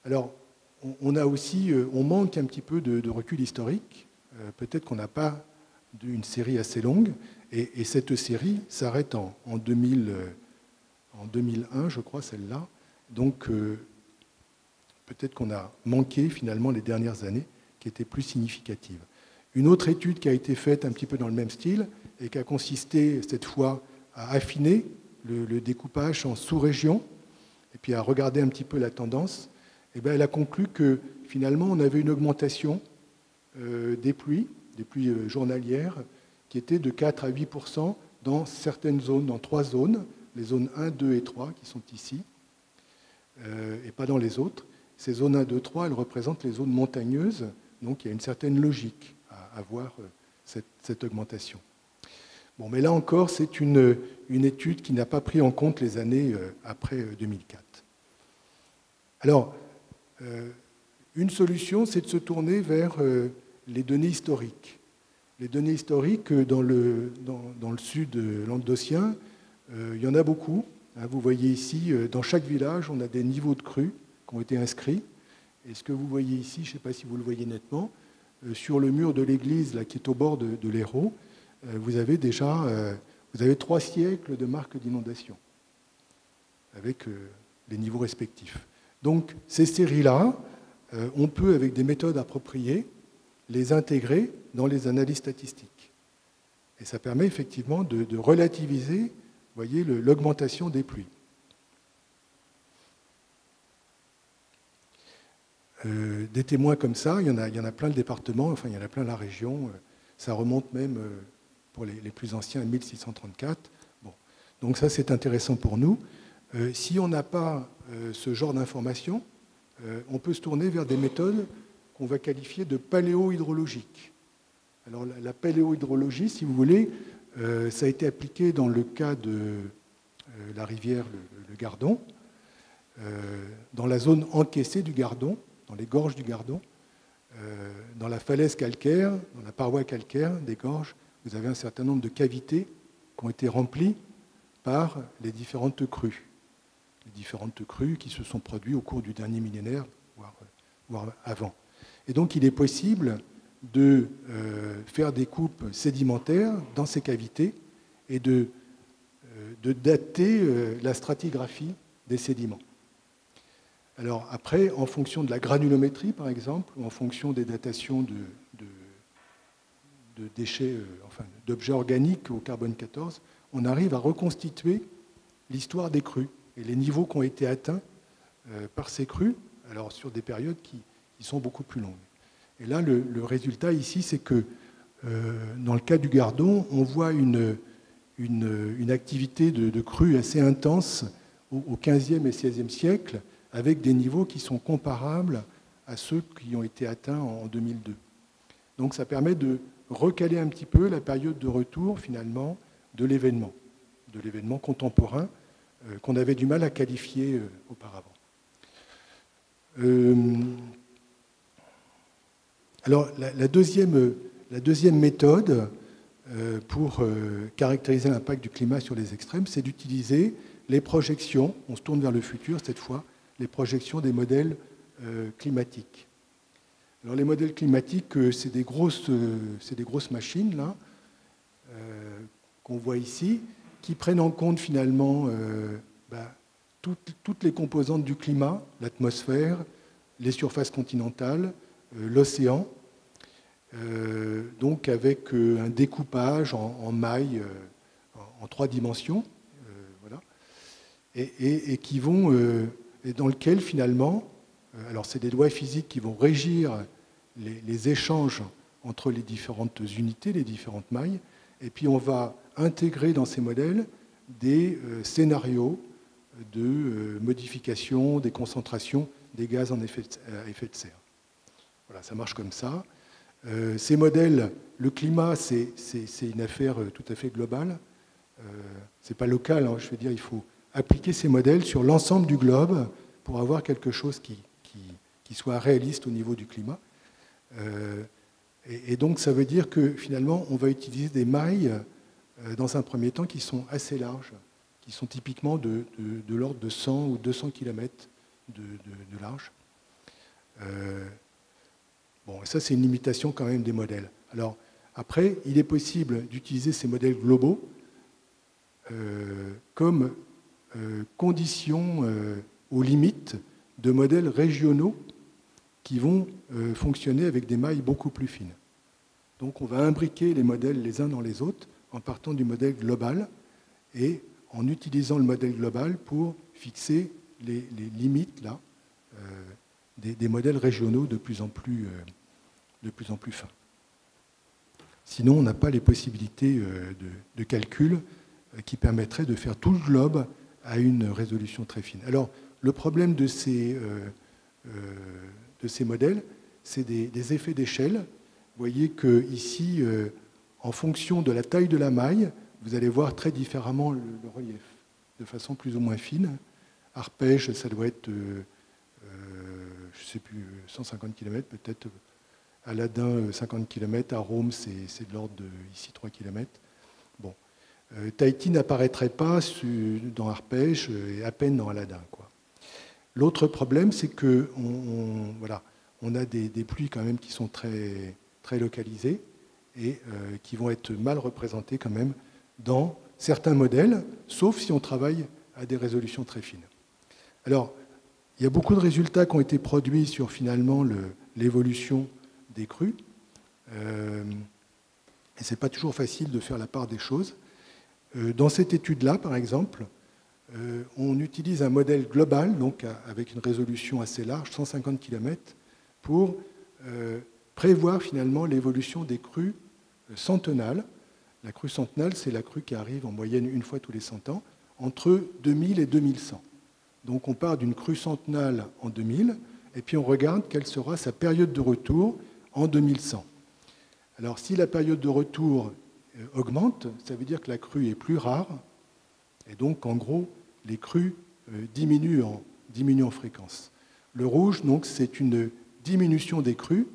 Alors, on manque un petit peu de recul historique. Peut-être qu'on n'a pas une série assez longue. Et cette série s'arrête en 2001, je crois, celle-là. Donc, peut-être qu'on a manqué finalement les dernières années qui étaient plus significatives. Une autre étude qui a été faite un petit peu dans le même style et qui a consisté cette fois à affiner le découpage en sous-régions et puis à regarder un petit peu la tendance, elle a conclu que finalement on avait une augmentation des pluies journalières qui était de 4 à 8% dans certaines zones, dans 3 zones, les zones 1, 2 et 3 qui sont ici, et pas dans les autres. Ces zones 1, 2, 3, elles représentent les zones montagneuses, donc il y a une certaine logique à avoir cette augmentation. Bon, mais là encore, c'est une étude qui n'a pas pris en compte les années après 2004. Alors, une solution, c'est de se tourner vers les données historiques. Les données historiques, dans le sud languedocien, il y en a beaucoup. Vous voyez ici, dans chaque village, on a des niveaux de crues qui ont été inscrits. Et ce que vous voyez ici, je ne sais pas si vous le voyez nettement, sur le mur de l'église là, qui est au bord de l'Hérault, vous avez 3 siècles de marques d'inondation avec les niveaux respectifs. Donc ces séries-là, on peut, avec des méthodes appropriées, les intégrer dans les analyses statistiques. Et ça permet effectivement de relativiser, vous voyez, l'augmentation des pluies. Des témoins comme ça, il y en a plein le département, enfin il y en a plein la région, ça remonte même pour les plus anciens 1634. Bon. Donc ça, c'est intéressant pour nous. Si on n'a pas ce genre d'informations, on peut se tourner vers des méthodes qu'on va qualifier de paléohydrologiques. Alors la paléohydrologie, si vous voulez, ça a été appliqué dans le cas de la rivière le Gardon, dans la zone encaissée du Gardon, dans les gorges du Gardon, dans la falaise calcaire, dans la paroi calcaire des gorges, vous avez un certain nombre de cavités qui ont été remplies par les différentes crues. Les différentes crues qui se sont produites au cours du dernier millénaire, voire avant. Et donc il est possible de faire des coupes sédimentaires dans ces cavités et de dater la stratigraphie des sédiments. Alors après, en fonction de la granulométrie, par exemple, ou en fonction des datations de déchets, enfin d'objets organiques au carbone 14, on arrive à reconstituer l'histoire des crues et les niveaux qui ont été atteints par ces crues, alors sur des périodes qui sont beaucoup plus longues. Et là, le résultat ici, c'est que dans le cas du Gardon, on voit une activité de crue assez intense au XVe et XVIe siècle, avec des niveaux qui sont comparables à ceux qui ont été atteints en 2002. Donc ça permet de recaler un petit peu la période de retour, finalement, de l'événement contemporain qu'on avait du mal à qualifier auparavant. Alors la deuxième méthode pour caractériser l'impact du climat sur les extrêmes, c'est d'utiliser les projections, on se tourne vers le futur cette fois, les projections des modèles climatiques. Alors les modèles climatiques, c'est des grosses machines là, qu'on voit ici, qui prennent en compte finalement toutes les composantes du climat, l'atmosphère, les surfaces continentales, l'océan, donc avec un découpage en mailles en 3 dimensions, voilà, et qui vont, et dans lequel finalement, alors c'est des lois physiques qui vont régir les échanges entre les différentes unités, les différentes mailles, et puis on va intégrer dans ces modèles des scénarios de modification des concentrations des gaz à effet de serre. Voilà, ça marche comme ça. Ces modèles, le climat, c'est une affaire tout à fait globale. Ce n'est pas local, hein, je veux dire, il faut appliquer ces modèles sur l'ensemble du globe pour avoir quelque chose qui soit réaliste au niveau du climat. Et donc, ça veut dire que finalement, on va utiliser des mailles, dans un premier temps, qui sont assez larges, qui sont typiquement de l'ordre de 100 ou 200 km de large. Bon, ça, c'est une limitation quand même des modèles. Alors, après, il est possible d'utiliser ces modèles globaux comme conditions aux limites de modèles régionaux qui vont fonctionner avec des mailles beaucoup plus fines. Donc, on va imbriquer les modèles les uns dans les autres en partant du modèle global et en utilisant le modèle global pour fixer les limites là, des modèles régionaux de plus en plus fins. Sinon, on n'a pas les possibilités de calcul qui permettraient de faire tout le globe à une résolution très fine. Alors, le problème de ces modèles, c'est des effets d'échelle. Vous voyez qu'ici, en fonction de la taille de la maille, vous allez voir très différemment le relief, de façon plus ou moins fine. Arpège, ça doit être, je ne sais plus, 150 km peut-être. Aladin, 50 km. À Rome, c'est de l'ordre de, ici, 3 km. Bon. Tahiti n'apparaîtrait pas dans Arpège et à peine dans Aladin, quoi. L'autre problème, c'est qu'on a des pluies quand même qui sont très, très localisées et qui vont être mal représentées quand même dans certains modèles, sauf si on travaille à des résolutions très fines. Alors, il y a beaucoup de résultats qui ont été produits sur finalement l'évolution des crues. Et ce n'est pas toujours facile de faire la part des choses. Dans cette étude-là, par exemple, on utilise un modèle global, donc avec une résolution assez large, 150 km, pour prévoir finalement l'évolution des crues centenales La crue centenale, c'est la crue qui arrive en moyenne une fois tous les 100 ans, entre 2000 et 2100. Donc on part d'une crue centenale en 2000, et puis on regarde quelle sera sa période de retour en 2100. Alors si la période de retour augmente, ça veut dire que la crue est plus rare, et donc en gros, les crues diminuent en fréquence. Le rouge, donc, c'est une diminution des crues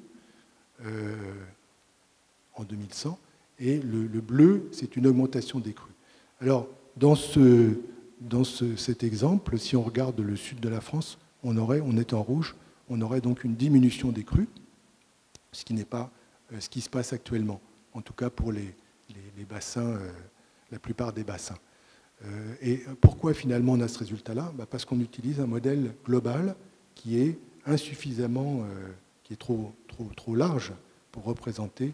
en 2100, et le bleu, c'est une augmentation des crues. Alors, dans cet exemple, si on regarde le sud de la France, on est en rouge, on aurait donc une diminution des crues, ce qui n'est pas ce qui se passe actuellement, en tout cas pour les bassins, la plupart des bassins. Et pourquoi finalement on a ce résultat-là? Parce qu'on utilise un modèle global qui est insuffisamment, qui est trop large pour représenter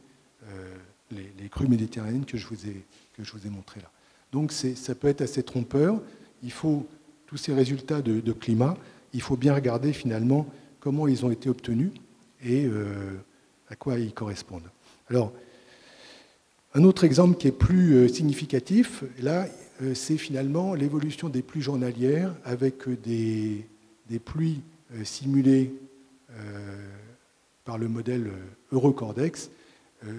les crues méditerranéennes que je vous ai montrées là. Donc ça peut être assez trompeur. Il faut tous ces résultats de climat, il faut bien regarder finalement comment ils ont été obtenus et à quoi ils correspondent. Alors, un autre exemple qui est plus significatif, là, c'est finalement l'évolution des pluies journalières avec des pluies simulées par le modèle Eurocordex.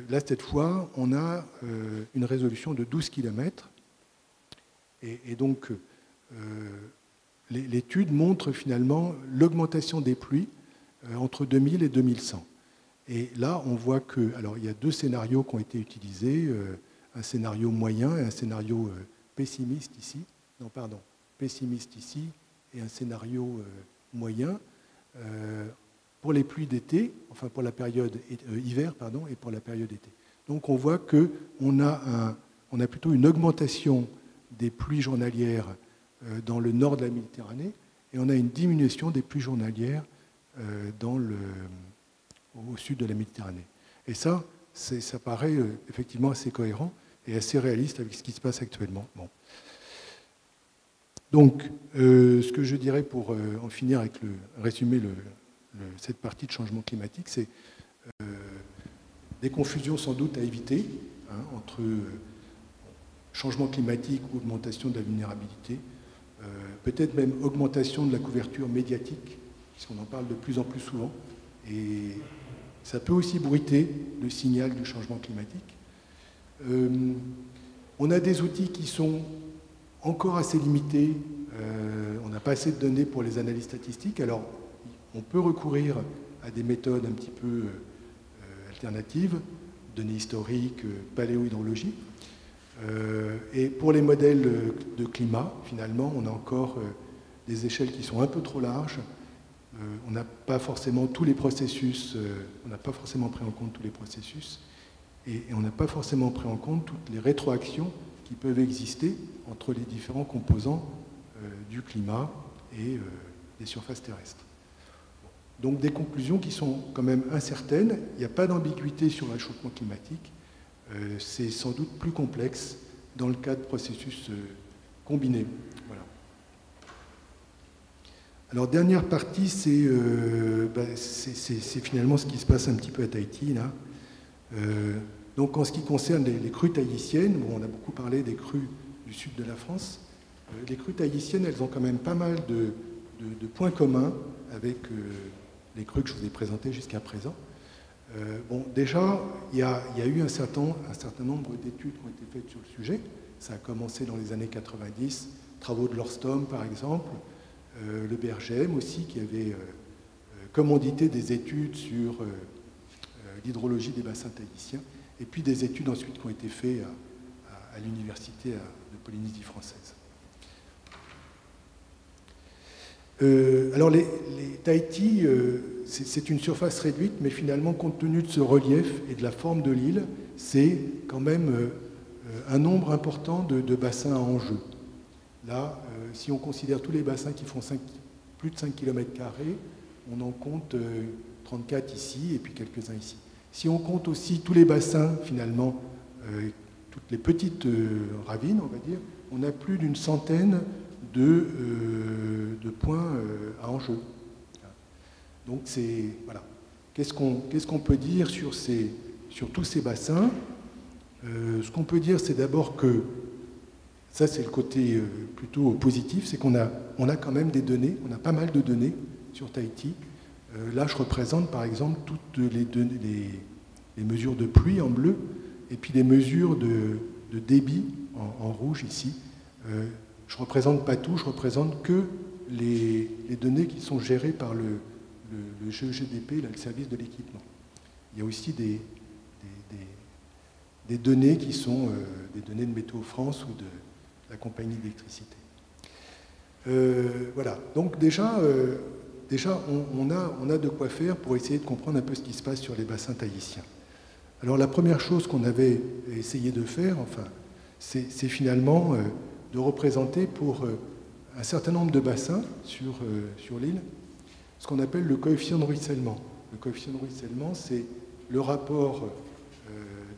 Là, cette fois, on a une résolution de 12 km. Et donc, l'étude montre finalement l'augmentation des pluies entre 2000 et 2100. Et là, on voit que, alors il y a deux scénarios qui ont été utilisés, un scénario moyen et un scénario pessimiste ici. Non, pardon, pessimiste ici et un scénario moyen pour les pluies d'été, enfin pour la période hiver, pardon, et pour la période été. Donc on voit que on a plutôt une augmentation des pluies journalières dans le nord de la Méditerranée et on a une diminution des pluies journalières au sud de la Méditerranée. Et ça paraît effectivement assez cohérent et assez réaliste avec ce qui se passe actuellement. Bon. Donc, ce que je dirais pour en finir avec résumer cette partie de changement climatique, c'est des confusions sans doute à éviter entre changement climatique ou augmentation de la vulnérabilité, peut-être même augmentation de la couverture médiatique, puisqu'on en parle de plus en plus souvent. Et ça peut aussi bruiter le signal du changement climatique. On a des outils qui sont encore assez limités. On n'a pas assez de données pour les analyses statistiques. Alors, on peut recourir à des méthodes un petit peu alternatives, données historiques, paléohydrologie. Et pour les modèles de climat, finalement, on a encore des échelles qui sont un peu trop larges. On n'a pas forcément tous les processus, on n'a pas forcément pris en compte tous les processus, et on n'a pas forcément pris en compte toutes les rétroactions qui peuvent exister entre les différents composants du climat et des surfaces terrestres. Donc des conclusions qui sont quand même incertaines. Il n'y a pas d'ambiguïté sur le réchauffement climatique. C'est sans doute plus complexe dans le cas de processus combinés. Voilà. Alors, dernière partie, c'est finalement ce qui se passe un petit peu à Tahiti, là. Donc, en ce qui concerne les crues tahitiennes, bon, on a beaucoup parlé des crues du sud de la France. Les crues tahitiennes, elles ont quand même pas mal de points communs avec les crues que je vous ai présentées jusqu'à présent. Bon, déjà, il y a eu un certain nombre d'études qui ont été faites sur le sujet. Ça a commencé dans les années 90, travaux de Lorstom, par exemple, le BRGM aussi, qui avait commandité des études sur l'hydrologie des bassins tahitiens, et puis des études ensuite qui ont été faites à l'université de Polynésie française. Alors, les Tahiti, c'est une surface réduite, mais finalement, compte tenu de ce relief et de la forme de l'île, c'est quand même un nombre important de bassins à enjeu. Là, si on considère tous les bassins qui font plus de 5 km², on en compte 34 ici et puis quelques-uns ici. Si on compte aussi tous les bassins, finalement, toutes les petites ravines, on va dire, on a plus d'une centaine de points à enjeu. Donc, voilà. Qu'est-ce qu'on peut dire sur tous ces bassins? Ce qu'on peut dire, c'est d'abord que, ça c'est le côté plutôt positif, c'est qu'on a quand même des données, on a pas mal de données sur Tahiti. Là, je représente par exemple toutes les mesures de pluie en bleu, et puis les mesures de débit en rouge ici. Je ne représente pas tout, je représente que les données qui sont gérées par le GEGDP, là, le service de l'équipement. Il y a aussi des données qui sont des données de Météo France ou de la compagnie d'électricité. Voilà, donc déjà on a de quoi faire pour essayer de comprendre un peu ce qui se passe sur les bassins tahitiens. Alors la première chose qu'on avait essayé de faire, enfin, c'est finalement de représenter pour un certain nombre de bassins sur l'île ce qu'on appelle le coefficient de ruissellement. Le coefficient de ruissellement, c'est le rapport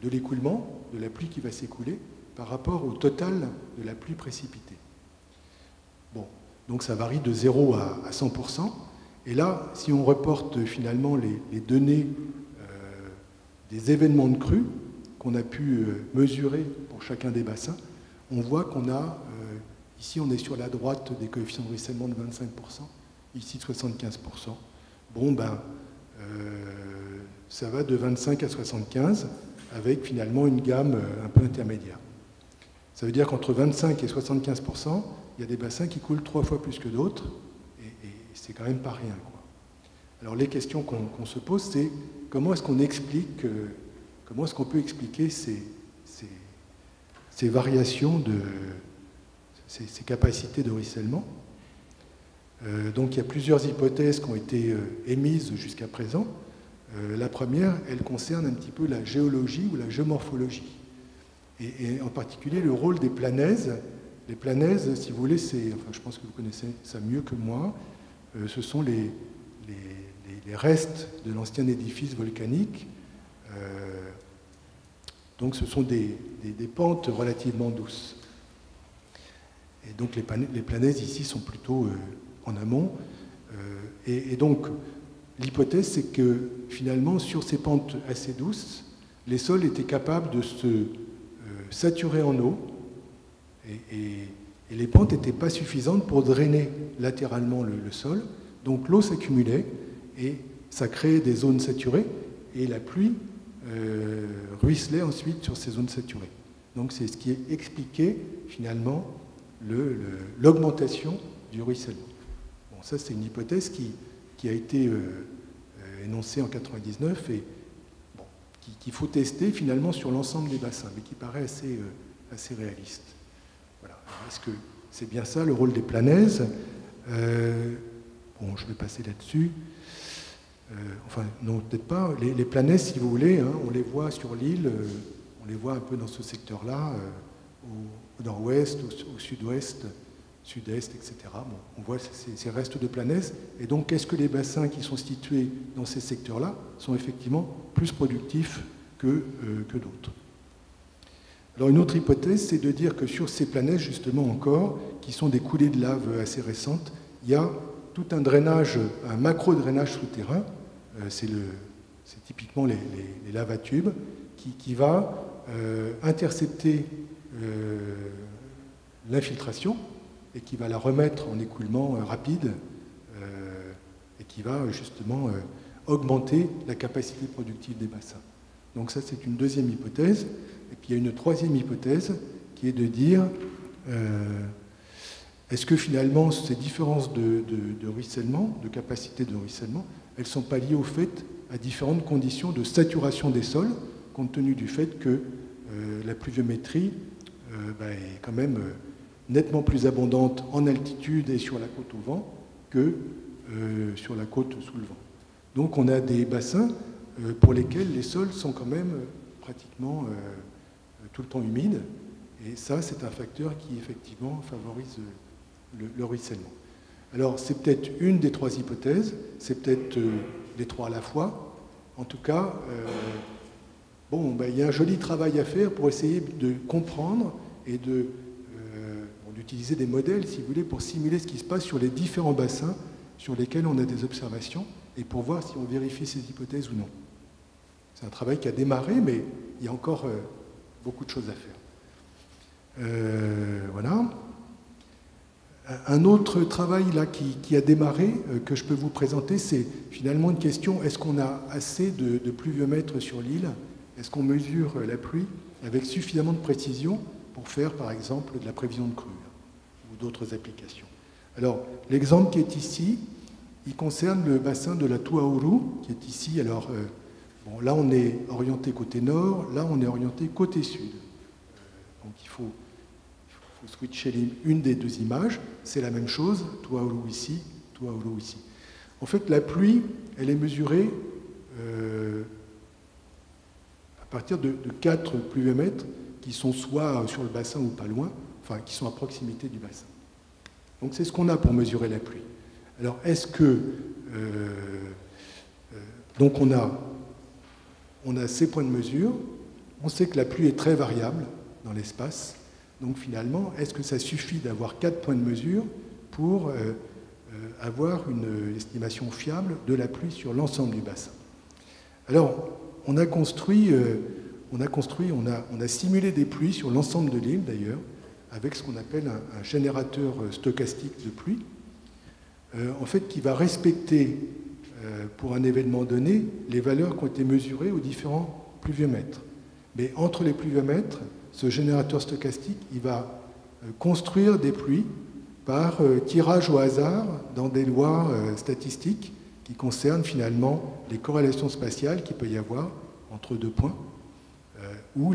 de l'écoulement, de la pluie qui va s'écouler, par rapport au total de la pluie précipitée. Bon, donc ça varie de 0 à 100%. Et là, si on reporte finalement les données des événements de crue qu'on a pu mesurer pour chacun des bassins, on voit qu'on a, ici on est sur la droite des coefficients de ruissellement de 25%, ici de 75%. Bon, ben, ça va de 25 à 75, avec finalement une gamme un peu intermédiaire. Ça veut dire qu'entre 25 et 75%, il y a des bassins qui coulent 3 fois plus que d'autres, et c'est quand même pas rien, quoi. Alors les questions qu'on se pose, c'est comment est-ce qu'on explique, comment est-ce qu'on peut expliquer ces variations, ces capacités de ruissellement. Donc il y a plusieurs hypothèses qui ont été émises jusqu'à présent. La première, elle concerne un petit peu la géologie ou la géomorphologie. Et en particulier le rôle des planèzes. Les planèzes, si vous voulez, enfin, je pense que vous connaissez ça mieux que moi, ce sont les restes de l'ancien édifice volcanique. Donc ce sont des pentes relativement douces. Et donc les planèzes ici sont plutôt en amont. Et donc l'hypothèse, c'est que finalement, sur ces pentes assez douces, les sols étaient capables de se saturer en eau, et les pentes n'étaient pas suffisantes pour drainer latéralement le sol. Donc l'eau s'accumulait, et ça créait des zones saturées, et la pluie ruisselait ensuite sur ces zones saturées. Donc c'est ce qui expliquait finalement l'augmentation du ruissellement. Bon, ça c'est une hypothèse qui a été énoncée en 1999 et bon, qu'il faut tester finalement sur l'ensemble des bassins, mais qui paraît assez réaliste. Voilà. Est-ce que c'est bien ça le rôle des planèzes? Bon, je vais passer là-dessus. Enfin, non, peut-être pas. Les planèzes, si vous voulez, hein, on les voit sur l'île, on les voit un peu dans ce secteur-là, au nord-ouest, au sud-ouest, sud-est, etc. Bon, on voit ces restes de planèzes. Et donc, est-ce que les bassins qui sont situés dans ces secteurs-là sont effectivement plus productifs que d'autres? Alors, une autre hypothèse, c'est de dire que sur ces planèzes, justement encore, qui sont des coulées de lave assez récentes, il y a tout un drainage, un macro-drainage souterrain, c'est typiquement les lavatubes, qui va intercepter l'infiltration et qui va la remettre en écoulement rapide et qui va justement augmenter la capacité productive des bassins. Donc ça, c'est une deuxième hypothèse. Et puis il y a une troisième hypothèse qui est de dire est-ce que finalement ces différences de ruissellement, de capacité de ruissellement, elles ne sont pas liées au fait à différentes conditions de saturation des sols, compte tenu du fait que la pluviométrie est quand même nettement plus abondante en altitude et sur la côte au vent que sur la côte sous le vent. Donc on a des bassins pour lesquels les sols sont quand même pratiquement tout le temps humides, et ça c'est un facteur qui effectivement favorise le ruissellement. Alors c'est peut-être une des trois hypothèses, c'est peut-être les trois à la fois. En tout cas, il y a un joli travail à faire pour essayer de comprendre et d'utiliser des modèles, si vous voulez, pour simuler ce qui se passe sur les différents bassins sur lesquels on a des observations et pour voir si on vérifie ces hypothèses ou non. C'est un travail qui a démarré, mais il y a encore beaucoup de choses à faire. Voilà. Un autre travail là, qui a démarré, que je peux vous présenter, c'est finalement une question, est-ce qu'on a assez de pluviomètres sur l'île? Est-ce qu'on mesure la pluie avec suffisamment de précision pour faire, par exemple, de la prévision de crue ou d'autres applications? Alors, l'exemple qui est ici, il concerne le bassin de la Tuauru, qui est ici. Alors, bon, là, on est orienté côté nord, là, on est orienté côté sud. Donc, il faut switcher une des deux images. C'est la même chose, Tuauru ici, Tuauru ici. En fait, la pluie, elle est mesurée à partir de 4 pluviomètres qui sont soit sur le bassin ou pas loin, enfin, qui sont à proximité du bassin. Donc, c'est ce qu'on a pour mesurer la pluie. Alors, est-ce que... donc, on a ces points de mesure. On sait que la pluie est très variable dans l'espace. Donc, finalement, est-ce que ça suffit d'avoir 4 points de mesure pour avoir une estimation fiable de la pluie sur l'ensemble du bassin? Alors, on a simulé des pluies sur l'ensemble de l'île, d'ailleurs, avec ce qu'on appelle un générateur stochastique de pluie, en fait, qui va respecter, pour un événement donné, les valeurs qui ont été mesurées aux différents pluviomètres. Mais entre les pluviomètres, ce générateur stochastique, il va construire des pluies par tirage au hasard dans des lois statistiques qui concernent finalement les corrélations spatiales qu'il peut y avoir entre deux points ou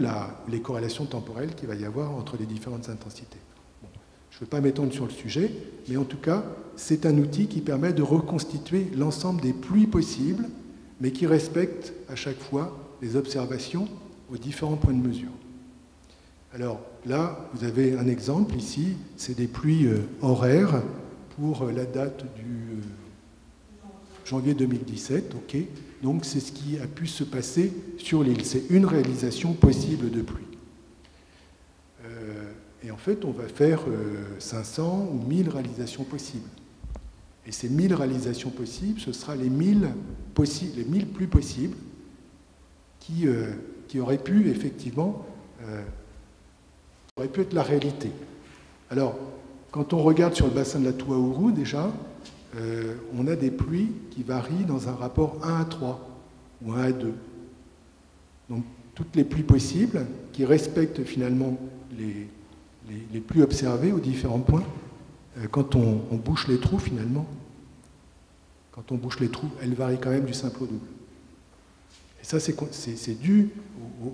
les corrélations temporelles qu'il va y avoir entre les différentes intensités. Bon, je ne veux pas m'étendre sur le sujet, mais en tout cas, c'est un outil qui permet de reconstituer l'ensemble des pluies possibles, mais qui respecte à chaque fois les observations aux différents points de mesure. Alors là, vous avez un exemple ici, c'est des pluies horaires pour la date du janvier 2017, ok. Donc c'est ce qui a pu se passer sur l'île. C'est une réalisation possible de pluie. Et en fait, on va faire 500 ou 1000 réalisations possibles. Et ces 1000 réalisations possibles, ce sera les 1000 plus possibles qui auraient pu effectivement aurait pu être la réalité. Alors, quand on regarde sur le bassin de la Tuauru, déjà, on a des pluies qui varient dans un rapport 1 à 3 ou 1 à 2. Donc, toutes les pluies possibles qui respectent finalement les pluies observées aux différents points. Quand on bouche les trous, finalement, quand on bouche les trous, elles varient quand même du simple au double. Et ça, c'est dû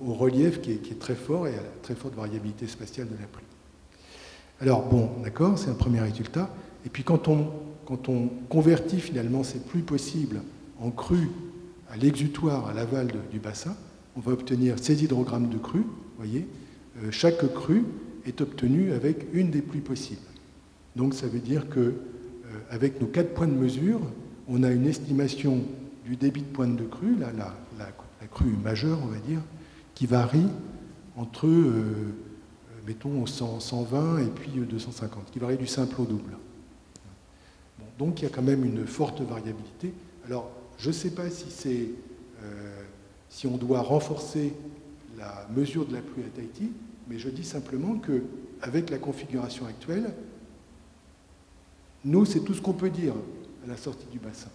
au relief qui est très fort et à la très forte variabilité spatiale de la pluie. Alors, bon, d'accord, c'est un premier résultat. Et puis, quand on convertit finalement ces pluies possibles en crues à l'exutoire, à l'aval du bassin, on va obtenir ces hydrogrammes de crues. Vous voyez, chaque crue est obtenue avec une des pluies possibles. Donc, ça veut dire qu'avec nos 4 points de mesure, on a une estimation du débit de pointe de crue, là, la crue majeure, on va dire, qui varie entre, mettons, 120 et puis 250, qui varie du simple au double. Bon, donc il y a quand même une forte variabilité. Alors, je ne sais pas si on doit renforcer la mesure de la pluie à Tahiti, mais je dis simplement qu'avec la configuration actuelle, nous, c'est tout ce qu'on peut dire à la sortie du bassin.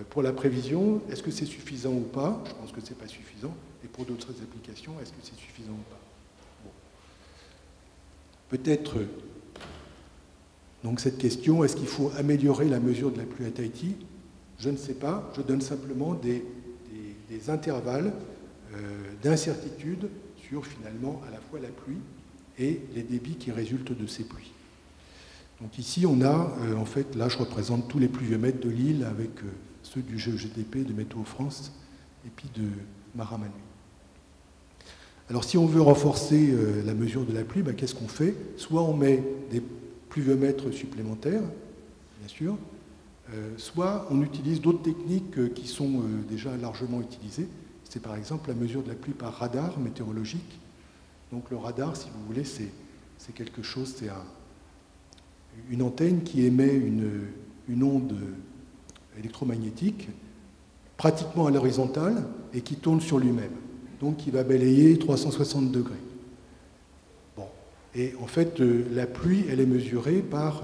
Pour la prévision, est-ce que c'est suffisant ou pas? Je pense que ce n'est pas suffisant. Et pour d'autres applications, est-ce que c'est suffisant ou pas? Bon. Peut-être, donc cette question, est-ce qu'il faut améliorer la mesure de la pluie à Tahiti? Je ne sais pas. Je donne simplement des intervalles d'incertitude sur finalement à la fois la pluie et les débits qui résultent de ces pluies. Donc ici, on a, en fait, là je représente tous les pluviomètres de l'île avec ceux du GEGDP, de Météo France et puis de Maramanui. Alors si on veut renforcer la mesure de la pluie, ben, qu'est-ce qu'on fait? Soit on met des pluviomètres supplémentaires, bien sûr, soit on utilise d'autres techniques qui sont déjà largement utilisées. C'est par exemple la mesure de la pluie par radar météorologique. Donc le radar, si vous voulez, c'est quelque chose, c'est une antenne qui émet une onde électromagnétique pratiquement à l'horizontale et qui tourne sur lui-même. donc qui va balayer 360 degrés. Bon. Et en fait, la pluie, elle est mesurée par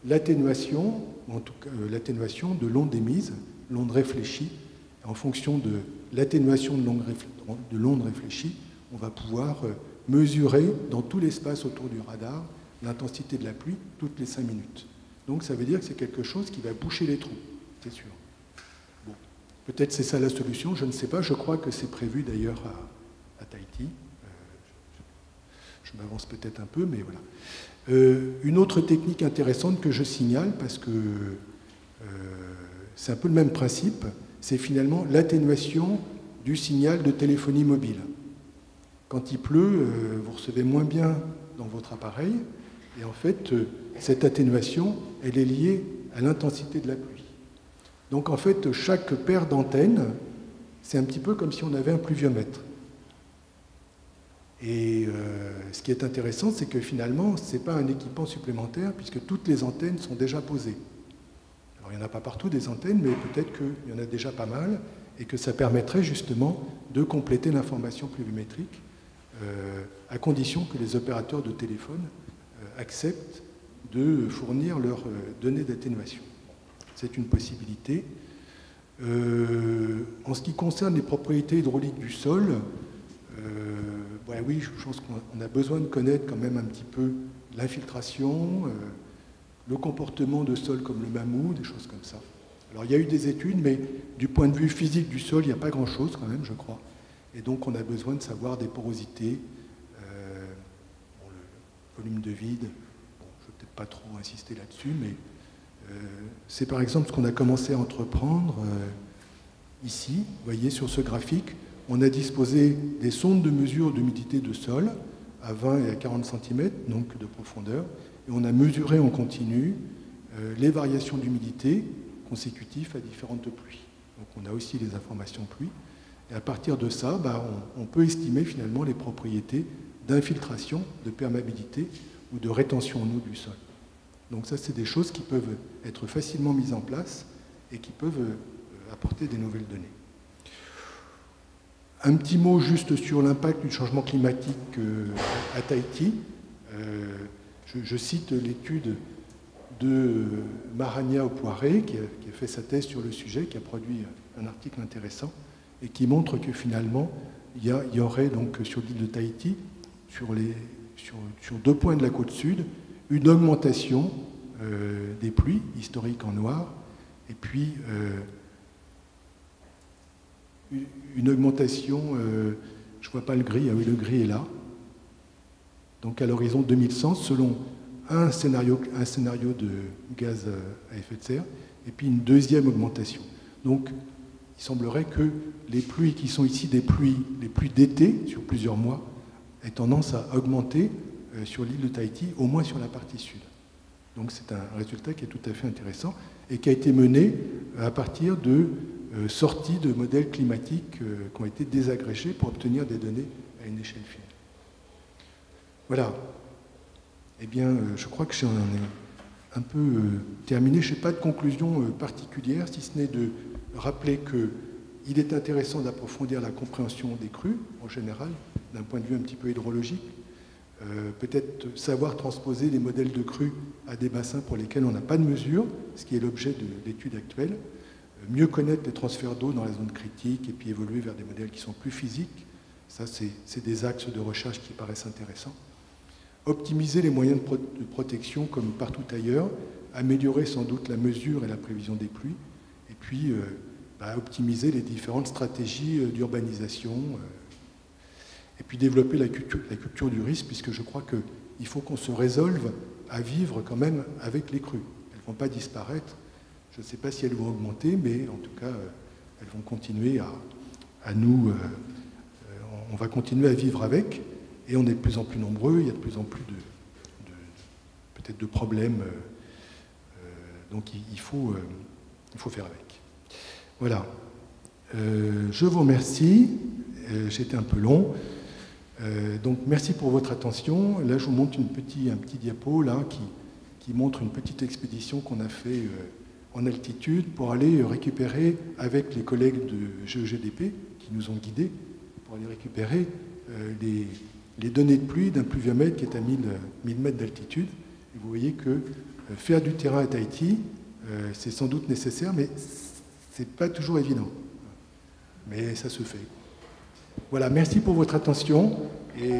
l'atténuation, en tout cas l'atténuation de l'onde émise, l'onde réfléchie. En fonction de l'atténuation de l'onde réfléchie, on va pouvoir mesurer dans tout l'espace autour du radar l'intensité de la pluie toutes les 5 minutes. Donc ça veut dire que c'est quelque chose qui va boucher les trous, c'est sûr. Bon. Peut-être c'est ça la solution, je ne sais pas, je crois que c'est prévu d'ailleurs à Tahiti. Je m'avance peut-être un peu, mais voilà. Une autre technique intéressante que je signale, parce que c'est un peu le même principe, c'est finalement l'atténuation du signal de téléphonie mobile. Quand il pleut, vous recevez moins bien dans votre appareil, et en fait, cette atténuation, elle est liée à l'intensité de la pluie. Donc en fait, chaque paire d'antennes, c'est un petit peu comme si on avait un pluviomètre. Et ce qui est intéressant, c'est que finalement, ce n'est pas un équipement supplémentaire, puisque toutes les antennes sont déjà posées. Alors, il n'y en a pas partout des antennes, mais peut-être qu'il y en a déjà pas mal, et que ça permettrait justement de compléter l'information pluviométrique, à condition que les opérateurs de téléphone acceptent de fournir leurs données d'atténuation. C'est une possibilité. En ce qui concerne les propriétés hydrauliques du sol, oui, je pense qu'on a besoin de connaître quand même un petit peu l'infiltration, le comportement de sol comme le mamou, des choses comme ça. Alors il y a eu des études, mais du point de vue physique du sol, il n'y a pas grand-chose quand même, je crois. Et donc on a besoin de savoir des porosités, le volume de vide. Bon, je ne vais peut-être pas trop insister là-dessus, mais c'est par exemple ce qu'on a commencé à entreprendre ici. Vous voyez sur ce graphique, on a disposé des sondes de mesure d'humidité de sol à 20 et à 40 cm, donc de profondeur, et on a mesuré en continu les variations d'humidité consécutives à différentes pluies. Donc on a aussi les informations pluie. Et à partir de ça, on peut estimer finalement les propriétés d'infiltration, de perméabilité ou de rétention en eau du sol. Donc ça, c'est des choses qui peuvent être facilement mises en place et qui peuvent apporter des nouvelles données. Un petit mot juste sur l'impact du changement climatique à Tahiti. Je cite l'étude de Marania Opoiré, qui a fait sa thèse sur le sujet, qui a produit un article intéressant, et qui montre que finalement, il y aurait donc sur l'île de Tahiti, sur 2 points de la côte sud, une augmentation des pluies historiques en noir, et puis une augmentation, je ne vois pas le gris, ah oui, le gris est là, donc à l'horizon 2100, selon un scénario de gaz à effet de serre, et puis une deuxième augmentation. Donc, il semblerait que les pluies qui sont ici les pluies d'été, sur plusieurs mois, aient tendance à augmenter sur l'île de Tahiti, au moins sur la partie sud. Donc c'est un résultat qui est tout à fait intéressant et qui a été mené à partir de sorties de modèles climatiques qui ont été désagrégés pour obtenir des données à une échelle fine. Voilà. Eh bien, je crois que j'en ai un peu terminé. Je n'ai pas de conclusion particulière, si ce n'est de rappeler qu'il est intéressant d'approfondir la compréhension des crues, en général, d'un point de vue un petit peu hydrologique. Peut-être savoir transposer les modèles de crues à des bassins pour lesquels on n'a pas de mesure, ce qui est l'objet de l'étude actuelle. Mieux connaître les transferts d'eau dans la zone critique et puis évoluer vers des modèles qui sont plus physiques. Ça, c'est des axes de recherche qui paraissent intéressants. Optimiser les moyens de protection comme partout ailleurs, améliorer sans doute la mesure et la prévision des pluies, et puis optimiser les différentes stratégies d'urbanisation, et puis développer la culture du risque, puisque je crois qu'il faut qu'on se résolve à vivre quand même avec les crues. Elles ne vont pas disparaître, je ne sais pas si elles vont augmenter, mais en tout cas, elles vont continuer à nous... on va continuer à vivre avec, et on est de plus en plus nombreux, il y a de plus en plus peut-être de problèmes, donc il faut faire avec. Voilà. Je vous remercie, j'étais un peu long. Donc merci pour votre attention. Là, je vous montre un petit diapo là, qui montre une petite expédition qu'on a fait en altitude pour aller récupérer avec les collègues de GEGDP qui nous ont guidés pour aller récupérer les données de pluie d'un pluviomètre qui est à 1000 mètres d'altitude. Et vous voyez que faire du terrain à Tahiti, c'est sans doute nécessaire, mais ce n'est pas toujours évident. Mais ça se fait. Voilà, merci pour votre attention. Et